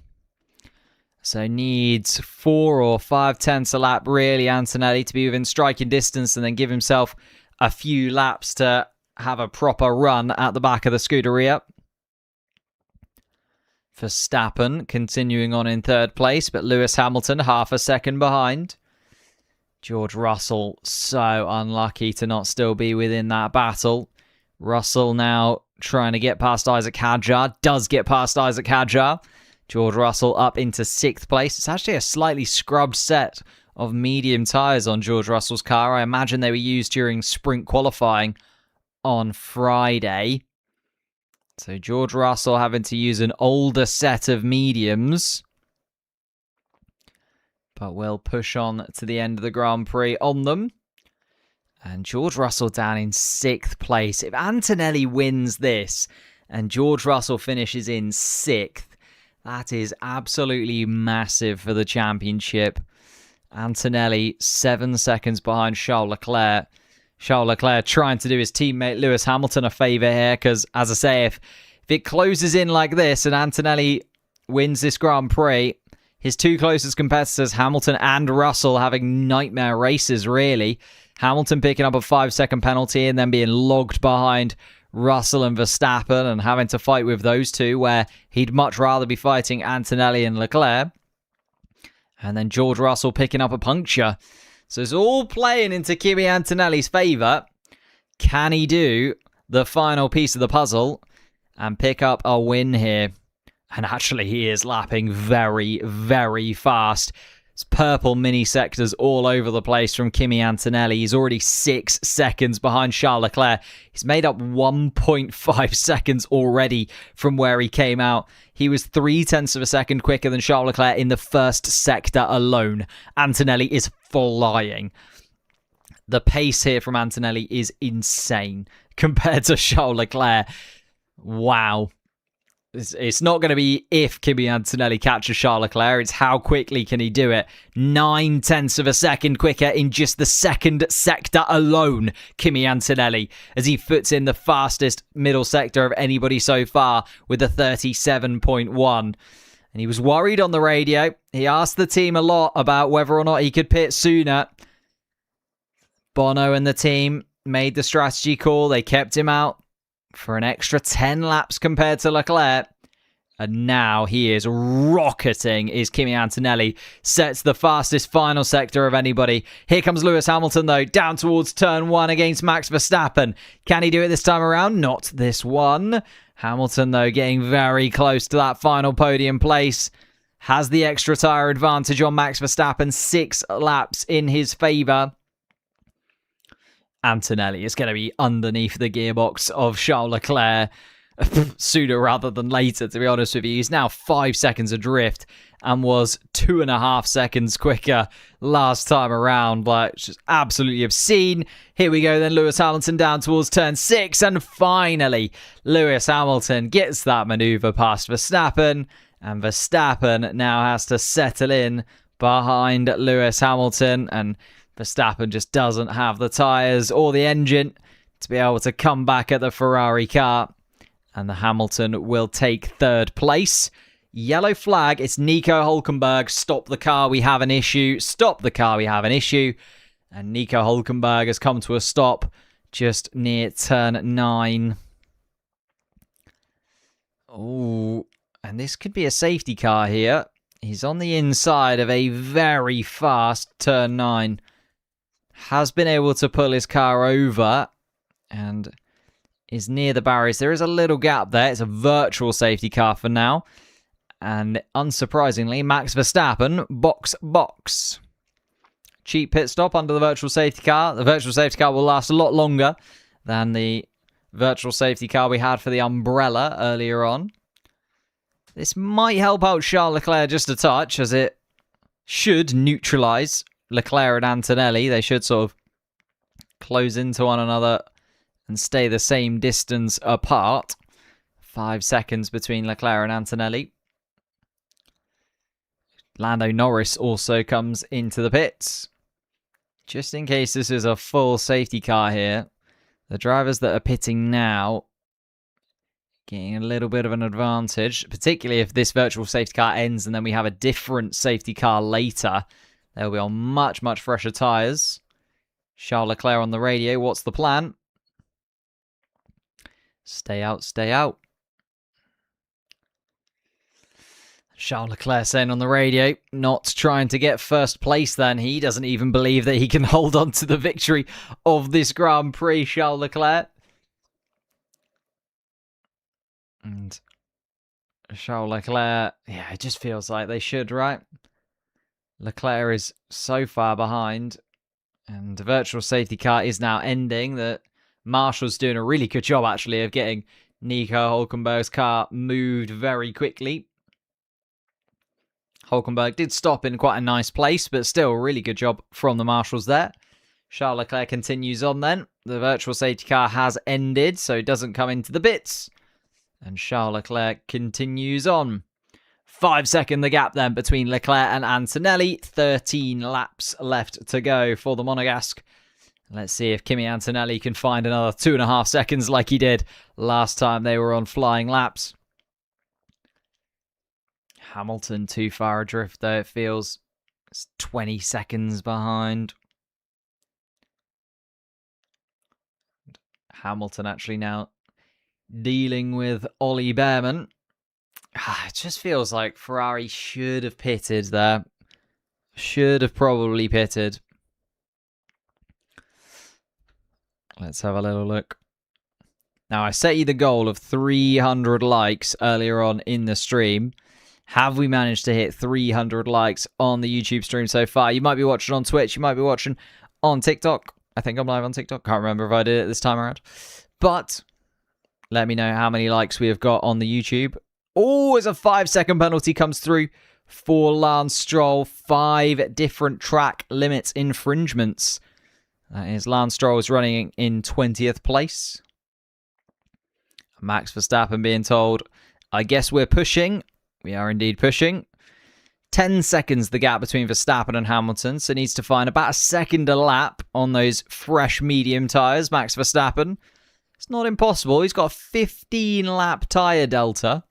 So needs 4 or 5 tenths a lap, really, Antonelli, to be within striking distance and then give himself a few laps to have a proper run at the back of the Scuderia. Verstappen continuing on in third place, but Lewis Hamilton half a second behind. George Russell so unlucky to not still be within that battle. Russell now trying to get past Isaac Hadjar, does get past Isaac Hadjar. George Russell up into 6th place. It's actually a slightly scrubbed set of medium tyres on George Russell's car. I imagine they were used during sprint qualifying on Friday. So George Russell having to use an older set of mediums. But we'll push on to the end of the Grand Prix on them. And George Russell down in 6th place. If Antonelli wins this and George Russell finishes in 6th, that is absolutely massive for the championship. Antonelli 7 seconds behind Charles Leclerc. Charles Leclerc trying to do his teammate Lewis Hamilton a favour here because, as I say, if it closes in like this and Antonelli wins this Grand Prix, his two closest competitors, Hamilton and Russell, having nightmare races, really. Hamilton picking up a 5-second penalty and then being logged behind Russell and Verstappen and having to fight with those two, where he'd much rather be fighting Antonelli and Leclerc. And then George Russell picking up a puncture. So it's all playing into Kimi Antonelli's favour. Can he do the final piece of the puzzle and pick up a win here. And actually, he is lapping very, very fast. It's purple mini sectors all over the place from Kimi Antonelli. He's already 6 seconds behind Charles Leclerc. He's made up 1.5 seconds already from where he came out. He was 0.3 of a second quicker than Charles Leclerc in the first sector alone. Antonelli is flying. The pace here from Antonelli is insane compared to Charles Leclerc. Wow. It's not going to be if Kimi Antonelli catches Charles Leclerc, it's how quickly can he do it. 0.9 of a second quicker in just the second sector alone, Kimi Antonelli, as he foots in the fastest middle sector of anybody so far with a 37.1. And he was worried on the radio. He asked the team a lot about whether or not he could pit sooner. Bono and the team made the strategy call. They kept him out for an extra 10 laps compared to Leclerc. And now he is rocketing, is Kimi Antonelli. Sets the fastest final sector of anybody. Here comes Lewis Hamilton, though, down towards turn 1 against Max Verstappen. Can he do it this time around? Not this one. Hamilton, though, getting very close to that final podium place. Has the extra tyre advantage on Max Verstappen. 6 laps in his favour. Antonelli is going to be underneath the gearbox of Charles Leclerc sooner rather than later, to be honest with you. He's now 5 seconds adrift and was 2.5 seconds quicker last time around. Like, it's just absolutely obscene. Here we go then, Lewis Hamilton down towards turn 6, and finally Lewis Hamilton gets that manoeuvre past Verstappen, and Verstappen now has to settle in behind Lewis Hamilton, and Verstappen just doesn't have the tyres or the engine to be able to come back at the Ferrari car. And the Hamilton will take 3rd place. Yellow flag. It's Nico Hülkenberg. Stop the car. We have an issue. Stop the car. We have an issue. And Nico Hülkenberg has come to a stop just near turn 9. Oh, and this could be a safety car here. He's on the inside of a very fast turn 9. Has been able to pull his car over and is near the barriers. There is a little gap there. It's a virtual safety car for now. And unsurprisingly, Max Verstappen, box. Cheap pit stop under the virtual safety car. The virtual safety car will last a lot longer than the virtual safety car we had for the umbrella earlier on. This might help out Charles Leclerc just a touch, as it should neutralise Leclerc and Antonelli. They should sort of close into one another and stay the same distance apart. 5 seconds between Leclerc and Antonelli. Lando Norris also comes into the pits. Just in case this is a full safety car here, the drivers that are pitting now getting a little bit of an advantage, particularly if this virtual safety car ends and then we have a different safety car later. They'll be on much, much fresher tyres. Charles Leclerc on the radio. What's the plan? Stay out, stay out. Charles Leclerc saying on the radio, not trying to get 1st place then. He doesn't even believe that he can hold on to the victory of this Grand Prix, Charles Leclerc. And Charles Leclerc, yeah, it just feels like they should, right? Leclerc is so far behind, and the virtual safety car is now ending. The Marshall's doing a really good job, actually, of getting Nico Hülkenberg's car moved very quickly. Hülkenberg did stop in quite a nice place, but still a really good job from the Marshals there. Charles Leclerc continues on then. The virtual safety car has ended, so it doesn't come into the pits. And Charles Leclerc continues on. 5 second the gap then between Leclerc and Antonelli. 13 laps left to go for the Monegasque. Let's see if Kimi Antonelli can find another 2.5 seconds like he did last time they were on flying laps. Hamilton too far adrift though, it feels. It's 20 seconds behind. Hamilton actually now dealing with Ollie Behrman. It just feels like Ferrari should have pitted there. Should have probably pitted. Let's have a little look. Now, I set you the goal of 300 likes earlier on in the stream. Have we managed to hit 300 likes on the YouTube stream so far? You might be watching on Twitch. You might be watching on TikTok. I think I'm live on TikTok. Can't remember if I did it this time around. But let me know how many likes we have got on the YouTube. Oh, as a 5-second penalty comes through for Lance Stroll. 5 different track limits infringements. That is Lance Stroll is running in 20th place. Max Verstappen being told, I guess we're pushing. We are indeed pushing. 10 seconds the gap between Verstappen and Hamilton, so needs to find about a second a lap on those fresh medium tyres, Max Verstappen. It's not impossible. He's got a 15 lap tyre delta.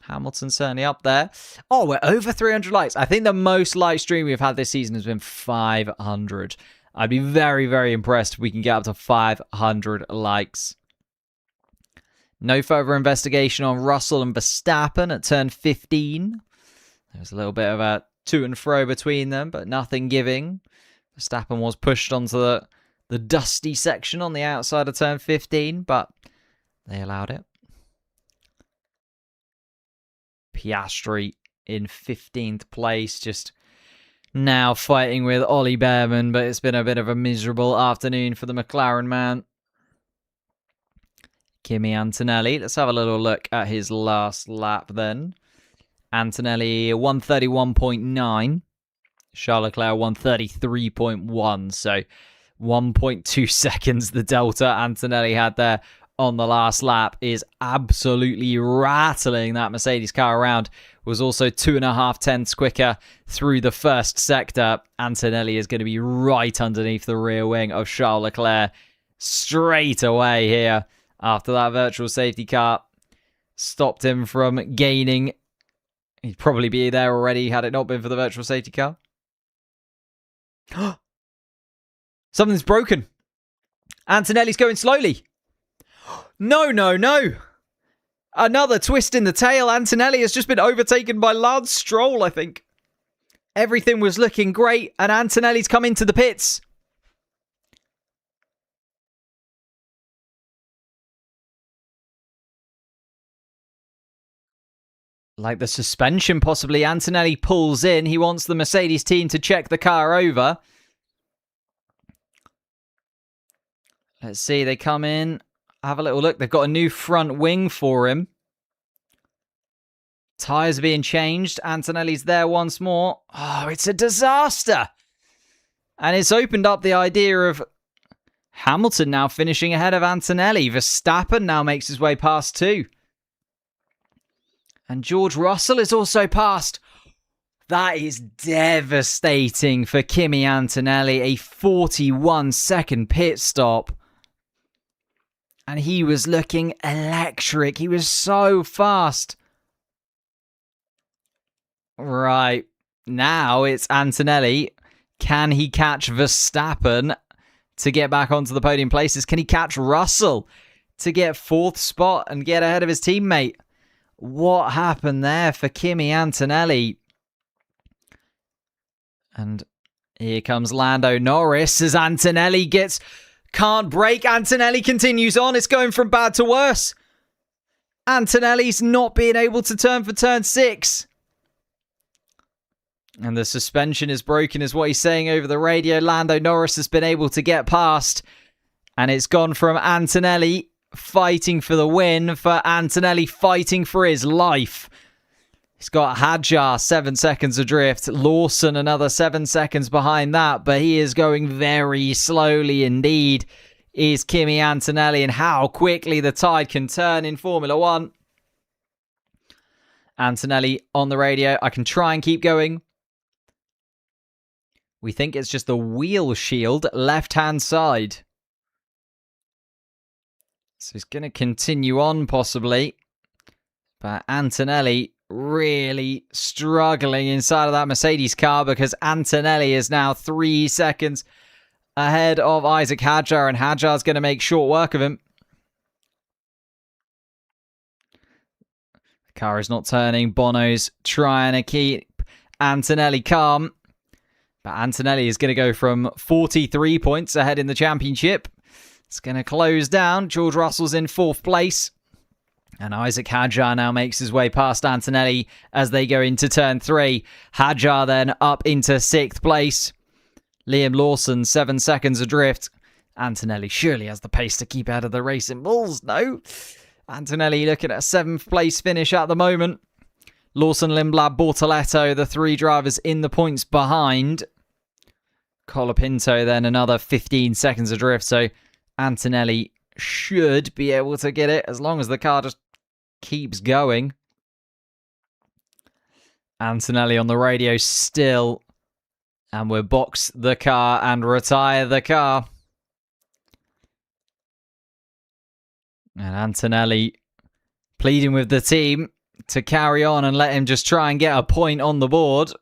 Hamilton's certainly up there. Oh, we're over 300 likes. I think the most live stream we've had this season has been 500. I'd be very, very impressed if we can get up to 500 likes. No further investigation on Russell and Verstappen at turn 15. There was a little bit of a to and fro between them, but nothing giving. Verstappen was pushed onto the dusty section on the outside of turn 15, but they allowed it. Piastri in 15th place, just now fighting with Ollie Behrman, but it's been a bit of a miserable afternoon for the McLaren man. Kimi Antonelli. Let's have a little look at his last lap then. Antonelli 131.9. Charles Leclerc 133.1. So 1.2 seconds the delta Antonelli had there on the last lap is absolutely rattling that Mercedes car around. Was also 2.5 tenths quicker through the first sector. Antonelli is going to be right underneath the rear wing of Charles Leclerc straight away here. After that virtual safety car stopped him from gaining. He'd probably be there already had it not been for the virtual safety car. Something's broken. Antonelli's going slowly. No, no, no. Another twist in the tail. Antonelli has just been overtaken by Lance Stroll, I think. Everything was looking great, and Antonelli's come into the pits. Like the suspension, possibly. Antonelli pulls in. He wants the Mercedes team to check the car over. Let's see. They come in. Have a little look. They've got a new front wing for him. Tyres are being changed. Antonelli's there once more. Oh, it's a disaster. And it's opened up the idea of Hamilton now finishing ahead of Antonelli. Verstappen now makes his way past too. And George Russell is also passed. That is devastating for Kimi Antonelli. A 41-second pit stop. And he was looking electric. He was so fast. Right. Now it's Antonelli. Can he catch Verstappen to get back onto the podium places? Can he catch Russell to get 4th spot and get ahead of his teammate? What happened there for Kimi Antonelli? And here comes Lando Norris as Antonelli can't brake. Antonelli continues on. It's going from bad to worse. Antonelli's not being able to turn for turn 6. And the suspension is broken is what he's saying over the radio. Lando Norris has been able to get past. And it's gone from Antonelli fighting for the win, for Antonelli fighting for his life. He's got Hadjar 7 seconds adrift. Lawson another 7 seconds behind that, but he is going very slowly indeed. Is Kimi Antonelli, and how quickly the tide can turn in Formula 1. Antonelli on the radio. I can try and keep going. We think it's just the wheel shield left-hand side. So he's going to continue on, possibly. But Antonelli really struggling inside of that Mercedes car because Antonelli is now 3 seconds ahead of Isaac Hadjar, and Hadjar's going to make short work of him. The car is not turning. Bono's trying to keep Antonelli calm. But Antonelli is going to go from 43 points ahead in the championship It's going to close down. George Russell's in 4th place. And Isaac Hadjar now makes his way past Antonelli as they go into turn 3. Hadjar then up into 6th place. Liam Lawson 7 seconds adrift. Antonelli surely has the pace to keep out of the racing bulls. No. Antonelli looking at a 7th place finish at the moment. Lawson, Lindblad, Bortoletto, the 3 drivers in the points behind. Colapinto then another 15 seconds adrift. So Antonelli should be able to get it as long as the car just keeps going. Antonelli on the radio still. And we'll box the car and retire the car. And Antonelli pleading with the team to carry on and let him just try and get a point on the board.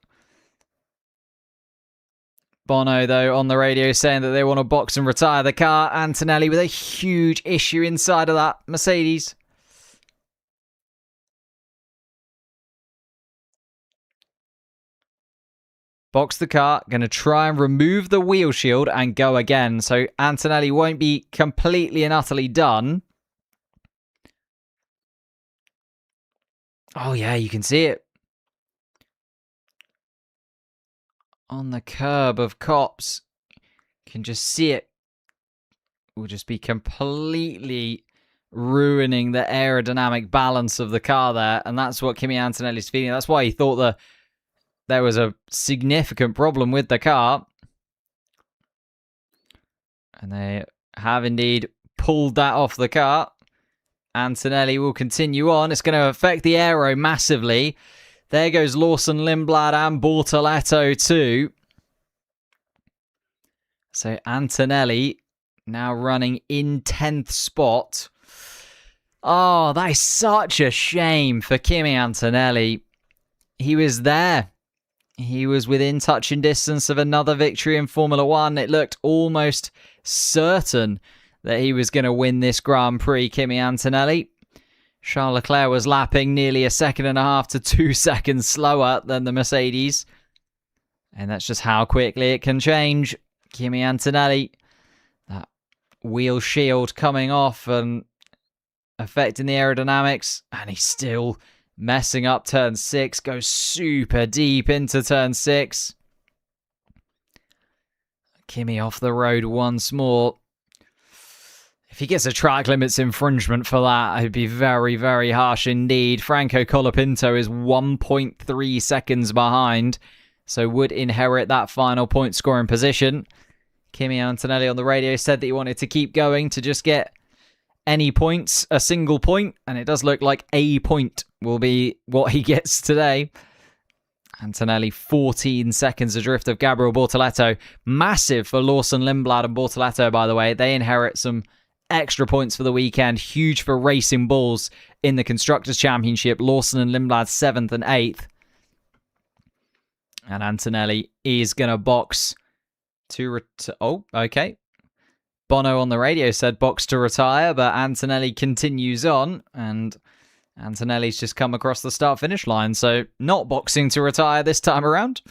Bono, though, on the radio saying that they want to box and retire the car. Antonelli with a huge issue inside of that Mercedes. Box the car, going to try and remove the wheel shield and go again. So Antonelli won't be completely and utterly done. Oh, yeah, you can see it. On the curb of Copse. Can just see it. Will just be completely ruining the aerodynamic balance of the car there. And that's what Kimi Antonelli's feeling. That's why he thought that there was a significant problem with the car. And they have indeed pulled that off the car. Antonelli will continue on. It's going to affect the aero massively. There goes Lawson, Lindblad and Bortoletto too. So Antonelli now running in 10th spot. Oh, that is such a shame for Kimi Antonelli. He was there. He was within touching distance of another victory in Formula 1. It looked almost certain that he was going to win this Grand Prix, Kimi Antonelli. Charles Leclerc was lapping nearly 1.5 seconds to 2 seconds slower than the Mercedes. And that's just how quickly it can change. Kimi Antonelli, that wheel shield coming off and affecting the aerodynamics. And he's still messing up turn 6. Goes super deep into turn 6. Kimi off the road once more. If he gets a track limits infringement for that, it'd be very, very harsh indeed. Franco Colapinto is 1.3 seconds behind, so would inherit that final point scoring position. Kimi Antonelli on the radio said that he wanted to keep going to just get any points, a single point, and it does look like a point will be what he gets today. Antonelli 14 seconds adrift of Gabriel Bortoletto. Massive for Lawson, Lindblad and Bortoletto, by the way. They inherit some extra points for the weekend. Huge for Racing Bulls in the Constructors' Championship. Lawson and Lindblad 7th and 8th. And Antonelli is going to box to... Oh, okay. Bono on the radio said box to retire, but Antonelli continues on. And Antonelli's just come across the start-finish line, so not boxing to retire this time around.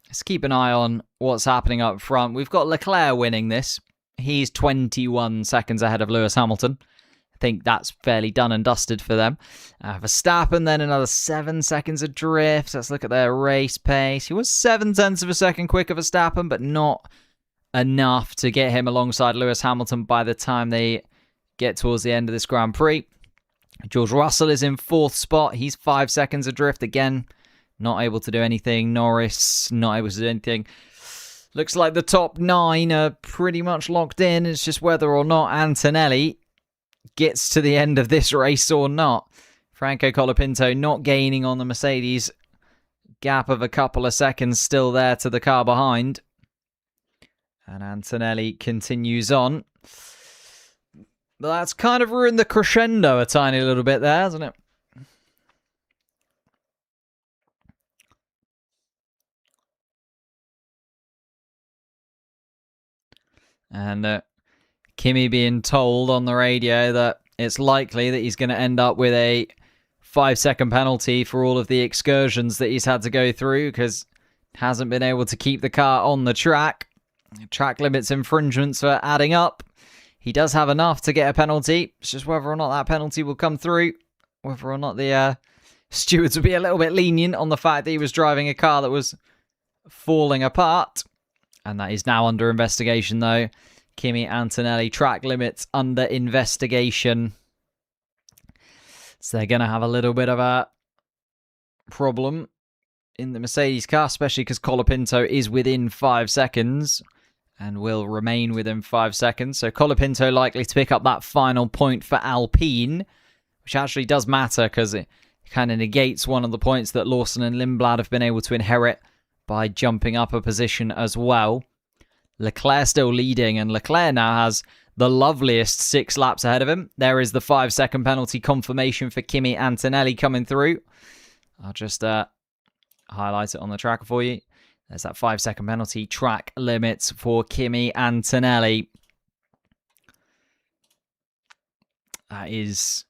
Let's keep an eye on what's happening up front. We've got Leclerc winning this. He's 21 seconds ahead of Lewis Hamilton. I think that's fairly done and dusted for them. Verstappen then another 7 seconds adrift. Let's look at their race pace. He was 0.7 of a second quicker Verstappen, but not enough to get him alongside Lewis Hamilton by the time they get towards the end of this Grand Prix. George Russell is in 4th spot. He's 5 seconds adrift. Again, not able to do anything. Norris, not able to do anything. Looks like the top 9 are pretty much locked in. It's just whether or not Antonelli gets to the end of this race or not. Franco Colapinto not gaining on the Mercedes. Gap of a couple of seconds still there to the car behind. And Antonelli continues on. But that's kind of ruined the crescendo a tiny little bit there, hasn't it? And Kimi being told on the radio that it's likely that he's going to end up with a 5-second penalty for all of the excursions that he's had to go through because hasn't been able to keep the car on the track. Track limits infringements are adding up. He does have enough to get a penalty. It's just whether or not that penalty will come through. Whether or not the stewards will be a little bit lenient on the fact that he was driving a car that was falling apart. And that is now under investigation, though. Kimi Antonelli, track limits under investigation. So they're going to have a little bit of a problem in the Mercedes car, especially because Colapinto is within 5 seconds and will remain within 5 seconds. So Colapinto likely to pick up that final point for Alpine, which actually does matter because it kind of negates one of the points that Lawson and Lindblad have been able to inherit by jumping up a position as well. Leclerc still leading, and Leclerc now has the loveliest 6 laps ahead of him. There is the 5-second penalty confirmation for Kimi Antonelli coming through. I'll just highlight it on the tracker for you. There's that 5-second penalty, track limits for Kimi Antonelli. That is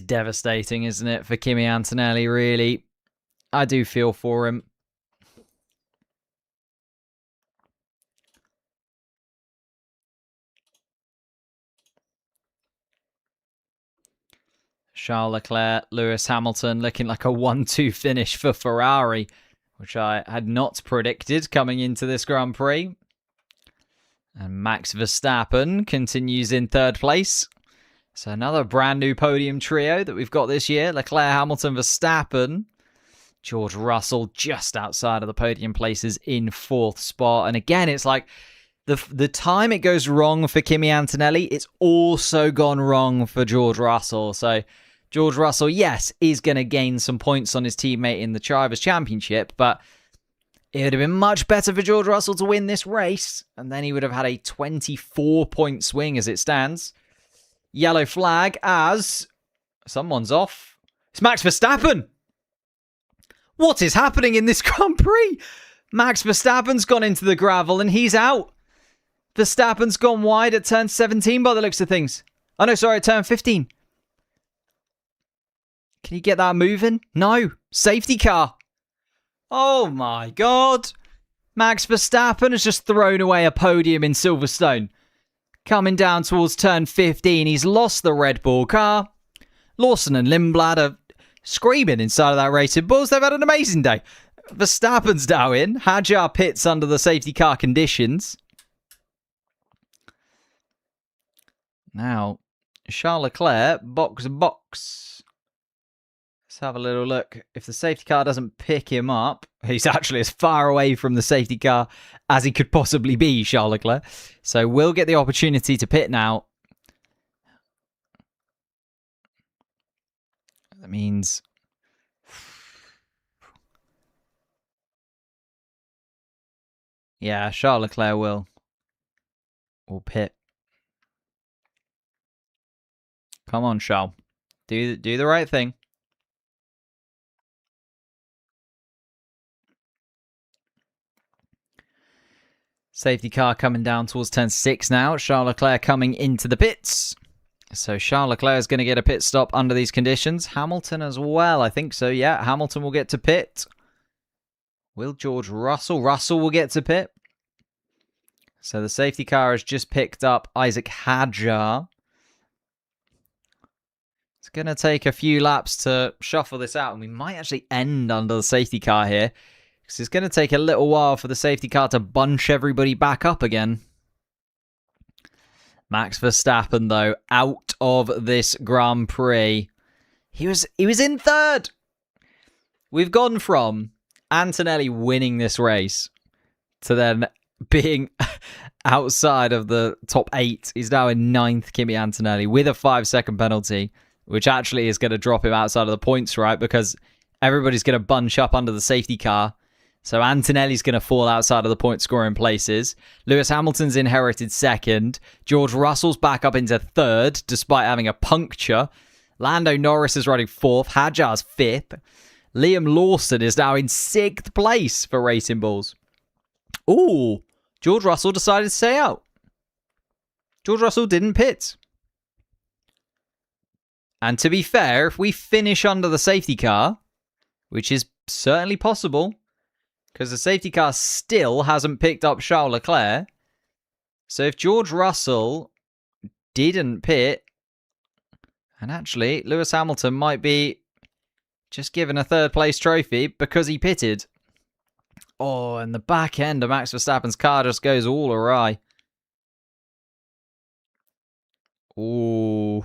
devastating, isn't it, for Kimi Antonelli, really? I do feel for him. Charles Leclerc, Lewis Hamilton looking like a 1-2 finish for Ferrari, which I had not predicted coming into this Grand Prix. And Max Verstappen continues in 3rd place. So another brand new podium trio that we've got this year. Leclerc, Hamilton, Verstappen. George Russell just outside of the podium places in 4th spot. And again, it's like the time it goes wrong for Kimi Antonelli, it's also gone wrong for George Russell. So George Russell, yes, is going to gain some points on his teammate in the Drivers' Championship, but it would have been much better for George Russell to win this race, and then he would have had a 24-point swing as it stands. Yellow flag as someone's off. It's Max Verstappen! What is happening in this Grand Prix? Max Verstappen's gone into the gravel and he's out. Verstappen's gone wide at turn 17 by the looks of things. Oh no, sorry, at turn 15. Can you get that moving? No. Safety car. Oh my God. Max Verstappen has just thrown away a podium in Silverstone. Coming down towards turn 15, he's lost the Red Bull car. Lawson and Lindblad are screaming inside of that Racing Bulls. They've had an amazing day. Verstappen's now in. Hadjar pits under the safety car conditions. Now, Charles Leclerc, box. Let's have a little look. If the safety car doesn't pick him up, he's actually as far away from the safety car as he could possibly be, Charles Leclerc. So we'll get the opportunity to pit now. That means... yeah, Charles Leclerc will pit. Come on, Charles. Do the right thing. Safety car coming down towards turn 6 now. Charles Leclerc coming into the pits. So Charles Leclerc is going to get a pit stop under these conditions. Hamilton as well, I think so. Yeah, Hamilton will get to pit. Will George Russell? Russell will get to pit. So the safety car has just picked up Isaac Hadjar. It's going to take a few laps to shuffle this out, and we might actually end under the safety car here, because it's going to take a little while for the safety car to bunch everybody back up again. Max Verstappen, though, out of this Grand Prix. He was in 3rd. We've gone from Antonelli winning this race to then being outside of the top 8. He's now in 9th, Kimi Antonelli, with a 5-second penalty, which actually is going to drop him outside of the points, right? Because everybody's going to bunch up under the safety car. So Antonelli's going to fall outside of the point scoring places. Lewis Hamilton's inherited 2nd. George Russell's back up into 3rd, despite having a puncture. Lando Norris is running 4th. Hadjar's 5th. Liam Lawson is now in 6th place for Racing Bulls. Ooh, George Russell decided to stay out. George Russell didn't pit. And to be fair, if we finish under the safety car, which is certainly possible, because the safety car still hasn't picked up Charles Leclerc. So if George Russell didn't pit. And actually, Lewis Hamilton might be just given a third place trophy because he pitted. Oh, and the back end of Max Verstappen's car just goes all awry. Ooh.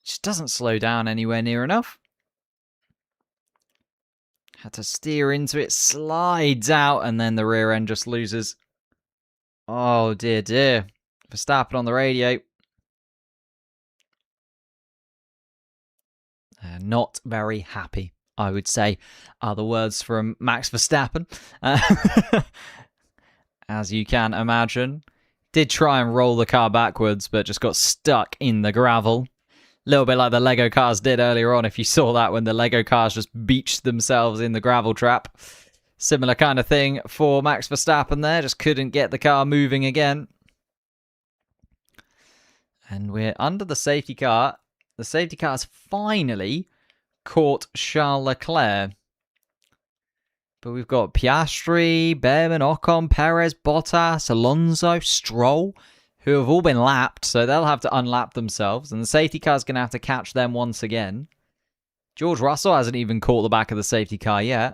Just doesn't slow down anywhere near enough. Had to steer into it, slides out, and then the rear end just loses. Oh, dear, dear. Verstappen on the radio. Not very happy, I would say, are the words from Max Verstappen. As you can imagine. Did try and roll the car backwards, but just got stuck in the gravel. A little bit like the Lego cars did earlier on, if you saw that, when the Lego cars just beached themselves in the gravel trap. Similar kind of thing for Max Verstappen there, just couldn't get the car moving again. And we're under the safety car. The safety car has finally caught Charles Leclerc. But we've got Piastri, Behrman, Ocon, Perez, Bottas, Alonso, Stroll, who have all been lapped, so they'll have to unlap themselves, and the safety car's going to have to catch them once again. George Russell hasn't even caught the back of the safety car yet.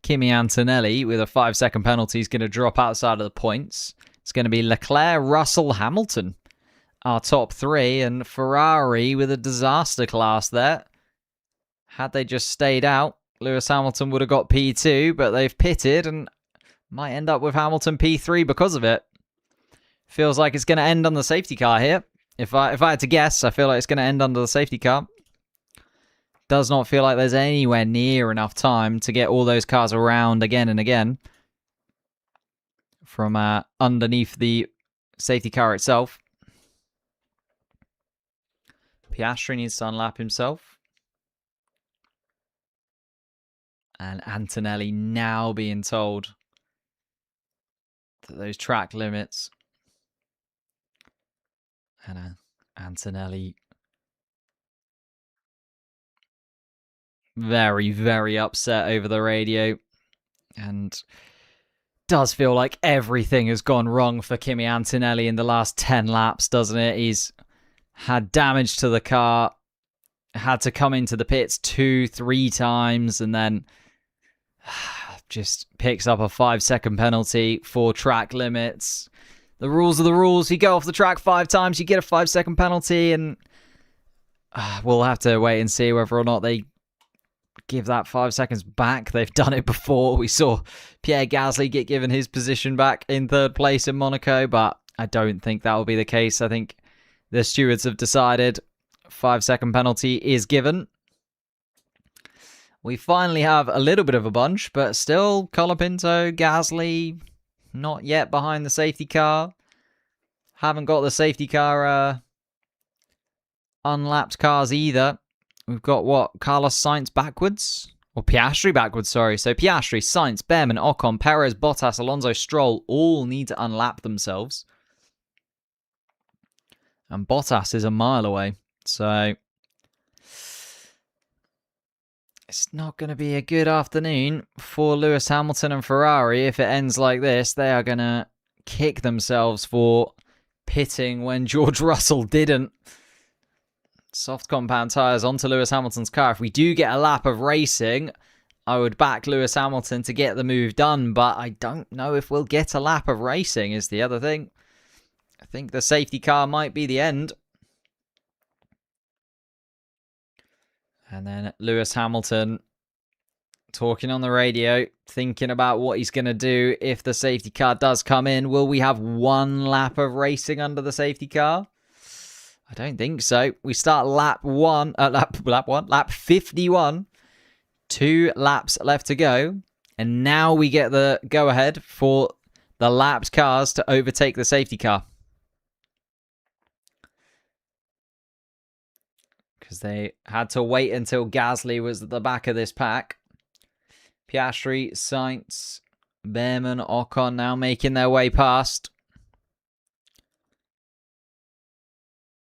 Kimi Antonelli, with a 5-second penalty, is going to drop outside of the points. It's going to be Leclerc, Russell, Hamilton, our top three, and Ferrari with a disaster class there. Had they just stayed out, Lewis Hamilton would have got P2, but they've pitted and might end up with Hamilton P3 because of it. Feels like it's going to end on the safety car here. If I had to guess, I feel like it's going to end under the safety car. Does not feel like there's anywhere near enough time to get all those cars around again and again from underneath the safety car itself. Piastri needs to unlap himself. And Antonelli now being told that those track limits. And Antonelli very, very upset over the radio. And does feel like everything has gone wrong for Kimi Antonelli in the last 10 laps, doesn't it? He's had damage to the car, had to come into the pits 2-3 times, and then just picks up a 5-second penalty for track limits. The rules are the rules. You go off the track 5 times, you get a 5-second penalty, and we'll have to wait and see whether or not they give that 5 seconds back. They've done it before. We saw Pierre Gasly get given his position back in 3rd place in Monaco, but I don't think that will be the case. I think the stewards have decided 5-second penalty is given. We finally have a little bit of a bunch, but still Colapinto, Gasly, not yet behind the safety car. Haven't got the safety car unlapped cars either. We've got what? Carlos Sainz backwards? Or Piastri backwards, sorry. So Piastri, Sainz, Behrman, Ocon, Perez, Bottas, Alonso, Stroll all need to unlap themselves. And Bottas is a mile away. So it's not going to be a good afternoon for Lewis Hamilton and Ferrari. If it ends like this, they are going to kick themselves for pitting when George Russell didn't. Soft compound tyres onto Lewis Hamilton's car. If we do get a lap of racing, I would back Lewis Hamilton to get the move done, but I don't know if we'll get a lap of racing is the other thing. I think the safety car might be the end. And then Lewis Hamilton talking on the radio, thinking about what he's going to do if the safety car does come in. Will we have 1 lap of racing under the safety car? I don't think so. We start lap 51. 2 laps left to go. And now we get the go-ahead for the lapped cars to overtake the safety car. Because they had to wait until Gasly was at the back of this pack. Piastri, Sainz, Behrman, Ocon now making their way past.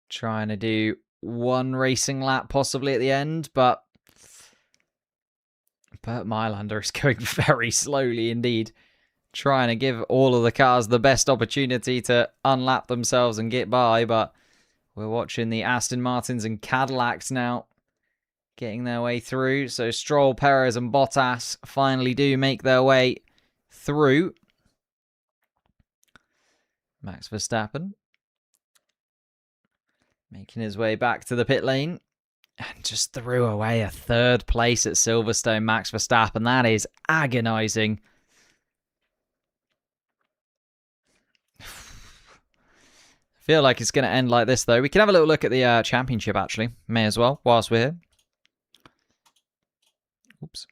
Trying to do 1 racing lap possibly at the end, but Burt Mailander is going very slowly indeed. trying to give all of the cars the best opportunity to unlap themselves and get by, but we're watching the Aston Martins and Cadillacs now getting their way through. So Stroll, Perez and Bottas finally do make their way through. Max Verstappen making his way back to the pit lane and just threw away a third place at Silverstone. Max Verstappen, that is agonizing. Feel like it's going to end like this, though. We can have a little look at the championship, actually. May as well, whilst we're here. Oops.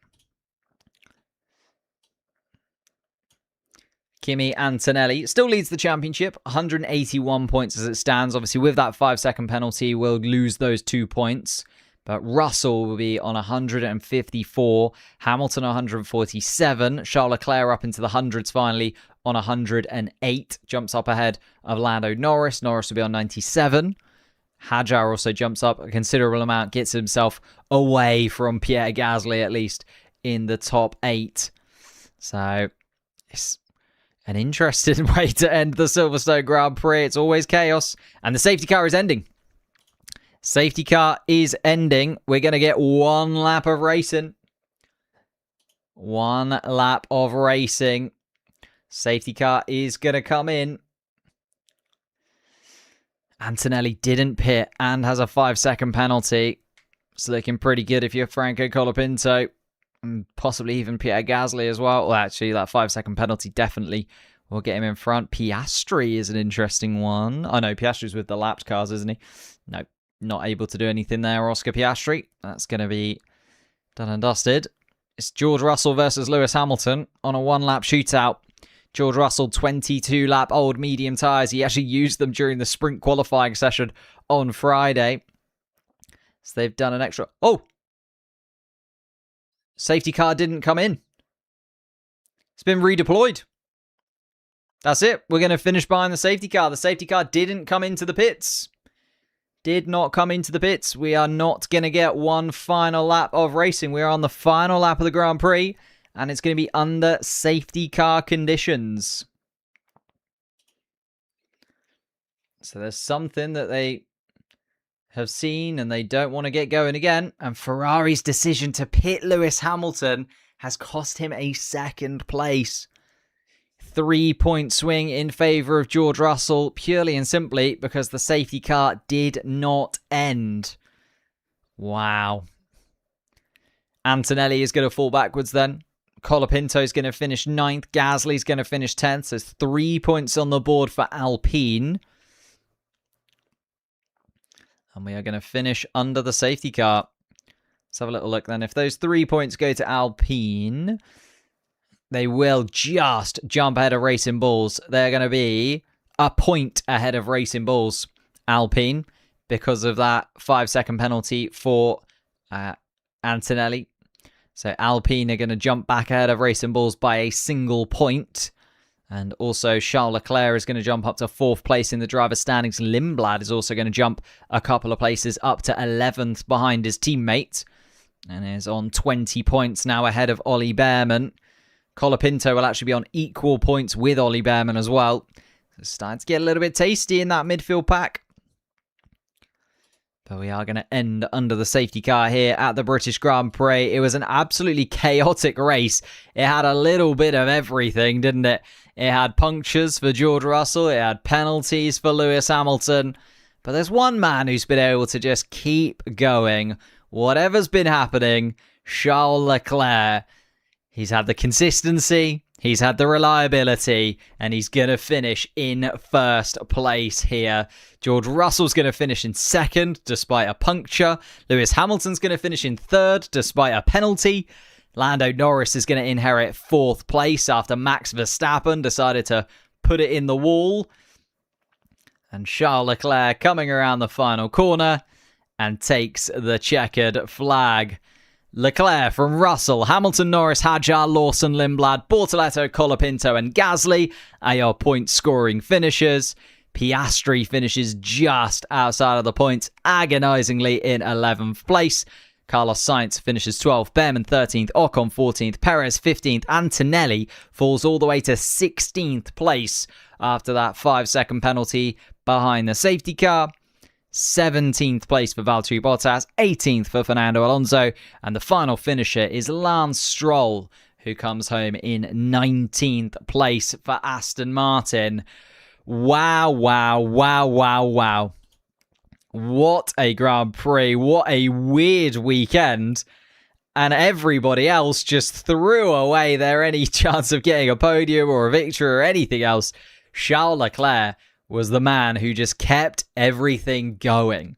Kimi Antonelli still leads the championship, 181 points as it stands. Obviously, with that 5-second penalty, we'll lose those 2 points. But Russell will be on 154, Hamilton 147, Charles Leclerc up into the hundreds finally on 108, jumps up ahead of Lando Norris. Norris will be on 97. Hadjar also jumps up a considerable amount, gets himself away from Pierre Gasly at least in the top 8. So it's an interesting way to end the Silverstone Grand Prix. It's always chaos, and the safety car is ending. Safety car is ending. We're going to get 1 lap of racing. 1 lap of racing. Safety car is going to come in. Antonelli didn't pit and has a 5-second penalty. It's looking pretty good if you're Franco Colapinto. And possibly even Pierre Gasly as well. Well, actually, that 5-second penalty definitely will get him in front. Piastri is an interesting one. I know Piastri's with the lapped cars, isn't he? No. Not able to do anything there, Oscar Piastri. That's going to be done and dusted. It's George Russell versus Lewis Hamilton on a 1-lap shootout. George Russell, 22-lap old medium tyres. He actually used them during the sprint qualifying session on Friday. So they've done an extra... Oh! Safety car didn't come in. It's been redeployed. That's it. We're going to finish behind the safety car. The safety car didn't come into the pits. Did not come into the pits. We are not going to get 1 final lap of racing. We are on the final lap of the Grand Prix, and it's going to be under safety car conditions. So there's something that they have seen, and they don't want to get going again. And Ferrari's decision to pit Lewis Hamilton has cost him a 2nd place. 3-point swing in favour of George Russell, purely and simply because the safety car did not end. Wow. Antonelli is going to fall backwards then. Colapinto is going to finish 9th. Gasly is going to finish 10th. So 3 points on the board for Alpine. And we are going to finish under the safety car. Let's have a little look then. If those 3 points go to Alpine... they will just jump ahead of Racing Bulls. They're going to be a point ahead of Racing Bulls, Alpine, because of that 5-second penalty for Antonelli. So Alpine are going to jump back ahead of Racing Bulls by a single point. And also Charles Leclerc is going to jump up to 4th place in the driver's standings. Lindblad is also going to jump a couple of places up to 11th behind his teammate. And is on 20 points now ahead of Ollie Behrman. Colapinto will actually be on equal points with Ollie Behrman as well. It's starting to get a little bit tasty in that midfield pack. But we are going to end under the safety car here at the British Grand Prix. It was an absolutely chaotic race. It had a little bit of everything, didn't it? It had punctures for George Russell. It had penalties for Lewis Hamilton. But there's one man who's been able to just keep going. Whatever's been happening, Charles Leclerc. He's had the consistency, he's had the reliability, and he's going to finish in 1st place here. George Russell's going to finish in 2nd, despite a puncture. Lewis Hamilton's going to finish in 3rd, despite a penalty. Lando Norris is going to inherit 4th place after Max Verstappen decided to put it in the wall. And Charles Leclerc coming around the final corner and takes the checkered flag. Leclerc from Russell, Hamilton, Norris, Hadjar, Lawson, Lindblad, Bortoletto, Colapinto and Gasly are your point-scoring finishers. Piastri finishes just outside of the points, agonisingly in 11th place. Carlos Sainz finishes 12th, Behrman 13th, Ocon 14th, Perez 15th, Antonelli falls all the way to 16th place after that 5-second penalty behind the safety car. 17th place for Valtteri Bottas, 18th for Fernando Alonso, and the final finisher is Lance Stroll, who comes home in 19th place for Aston Martin. Wow, wow, wow, wow, wow. What a Grand Prix. What a weird weekend. And everybody else just threw away their any chance of getting a podium or a victory or anything else. Charles Leclerc was the man who just kept everything going.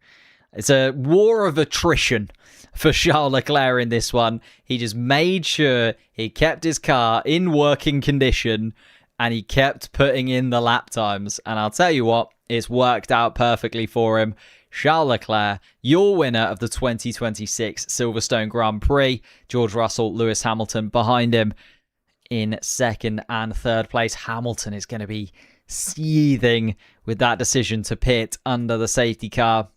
It's a war of attrition for Charles Leclerc in this one. He just made sure he kept his car in working condition and he kept putting in the lap times. And I'll tell you what, it's worked out perfectly for him. Charles Leclerc, your winner of the 2026 Silverstone Grand Prix. George Russell, Lewis Hamilton behind him in second and third place. Hamilton is going to be seething with that decision to pit under the safety car.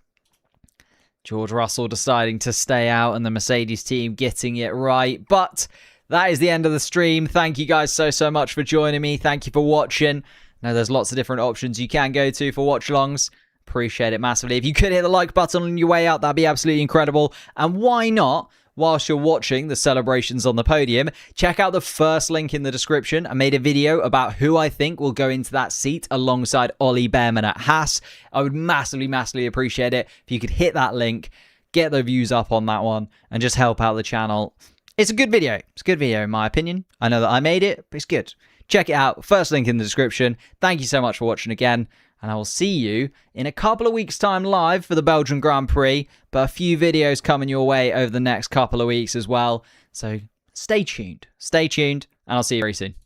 George Russell deciding to stay out and the Mercedes team getting it right. But that is the end of the stream. Thank you guys so much for joining me. Thank you for watching. Now there's lots of different options you can go to for watch-alongs. Appreciate it massively. If you could hit the like button on your way out, that'd be absolutely incredible. And why not, whilst you're watching the celebrations on the podium, check out the first link in the description. I made a video about who I think will go into that seat alongside Ollie Behrman at Haas. I would massively appreciate it if you could hit that link, get the views up on that one, and just help out the channel. It's a good video. It's a good video in my opinion. I know that I made it, but it's good. Check it out. First link in the description. Thank you so much for watching again. And I will see you in a couple of weeks' time live for the Belgian Grand Prix. But a few videos coming your way over the next couple of weeks as well. So stay tuned. Stay tuned. And I'll see you very soon.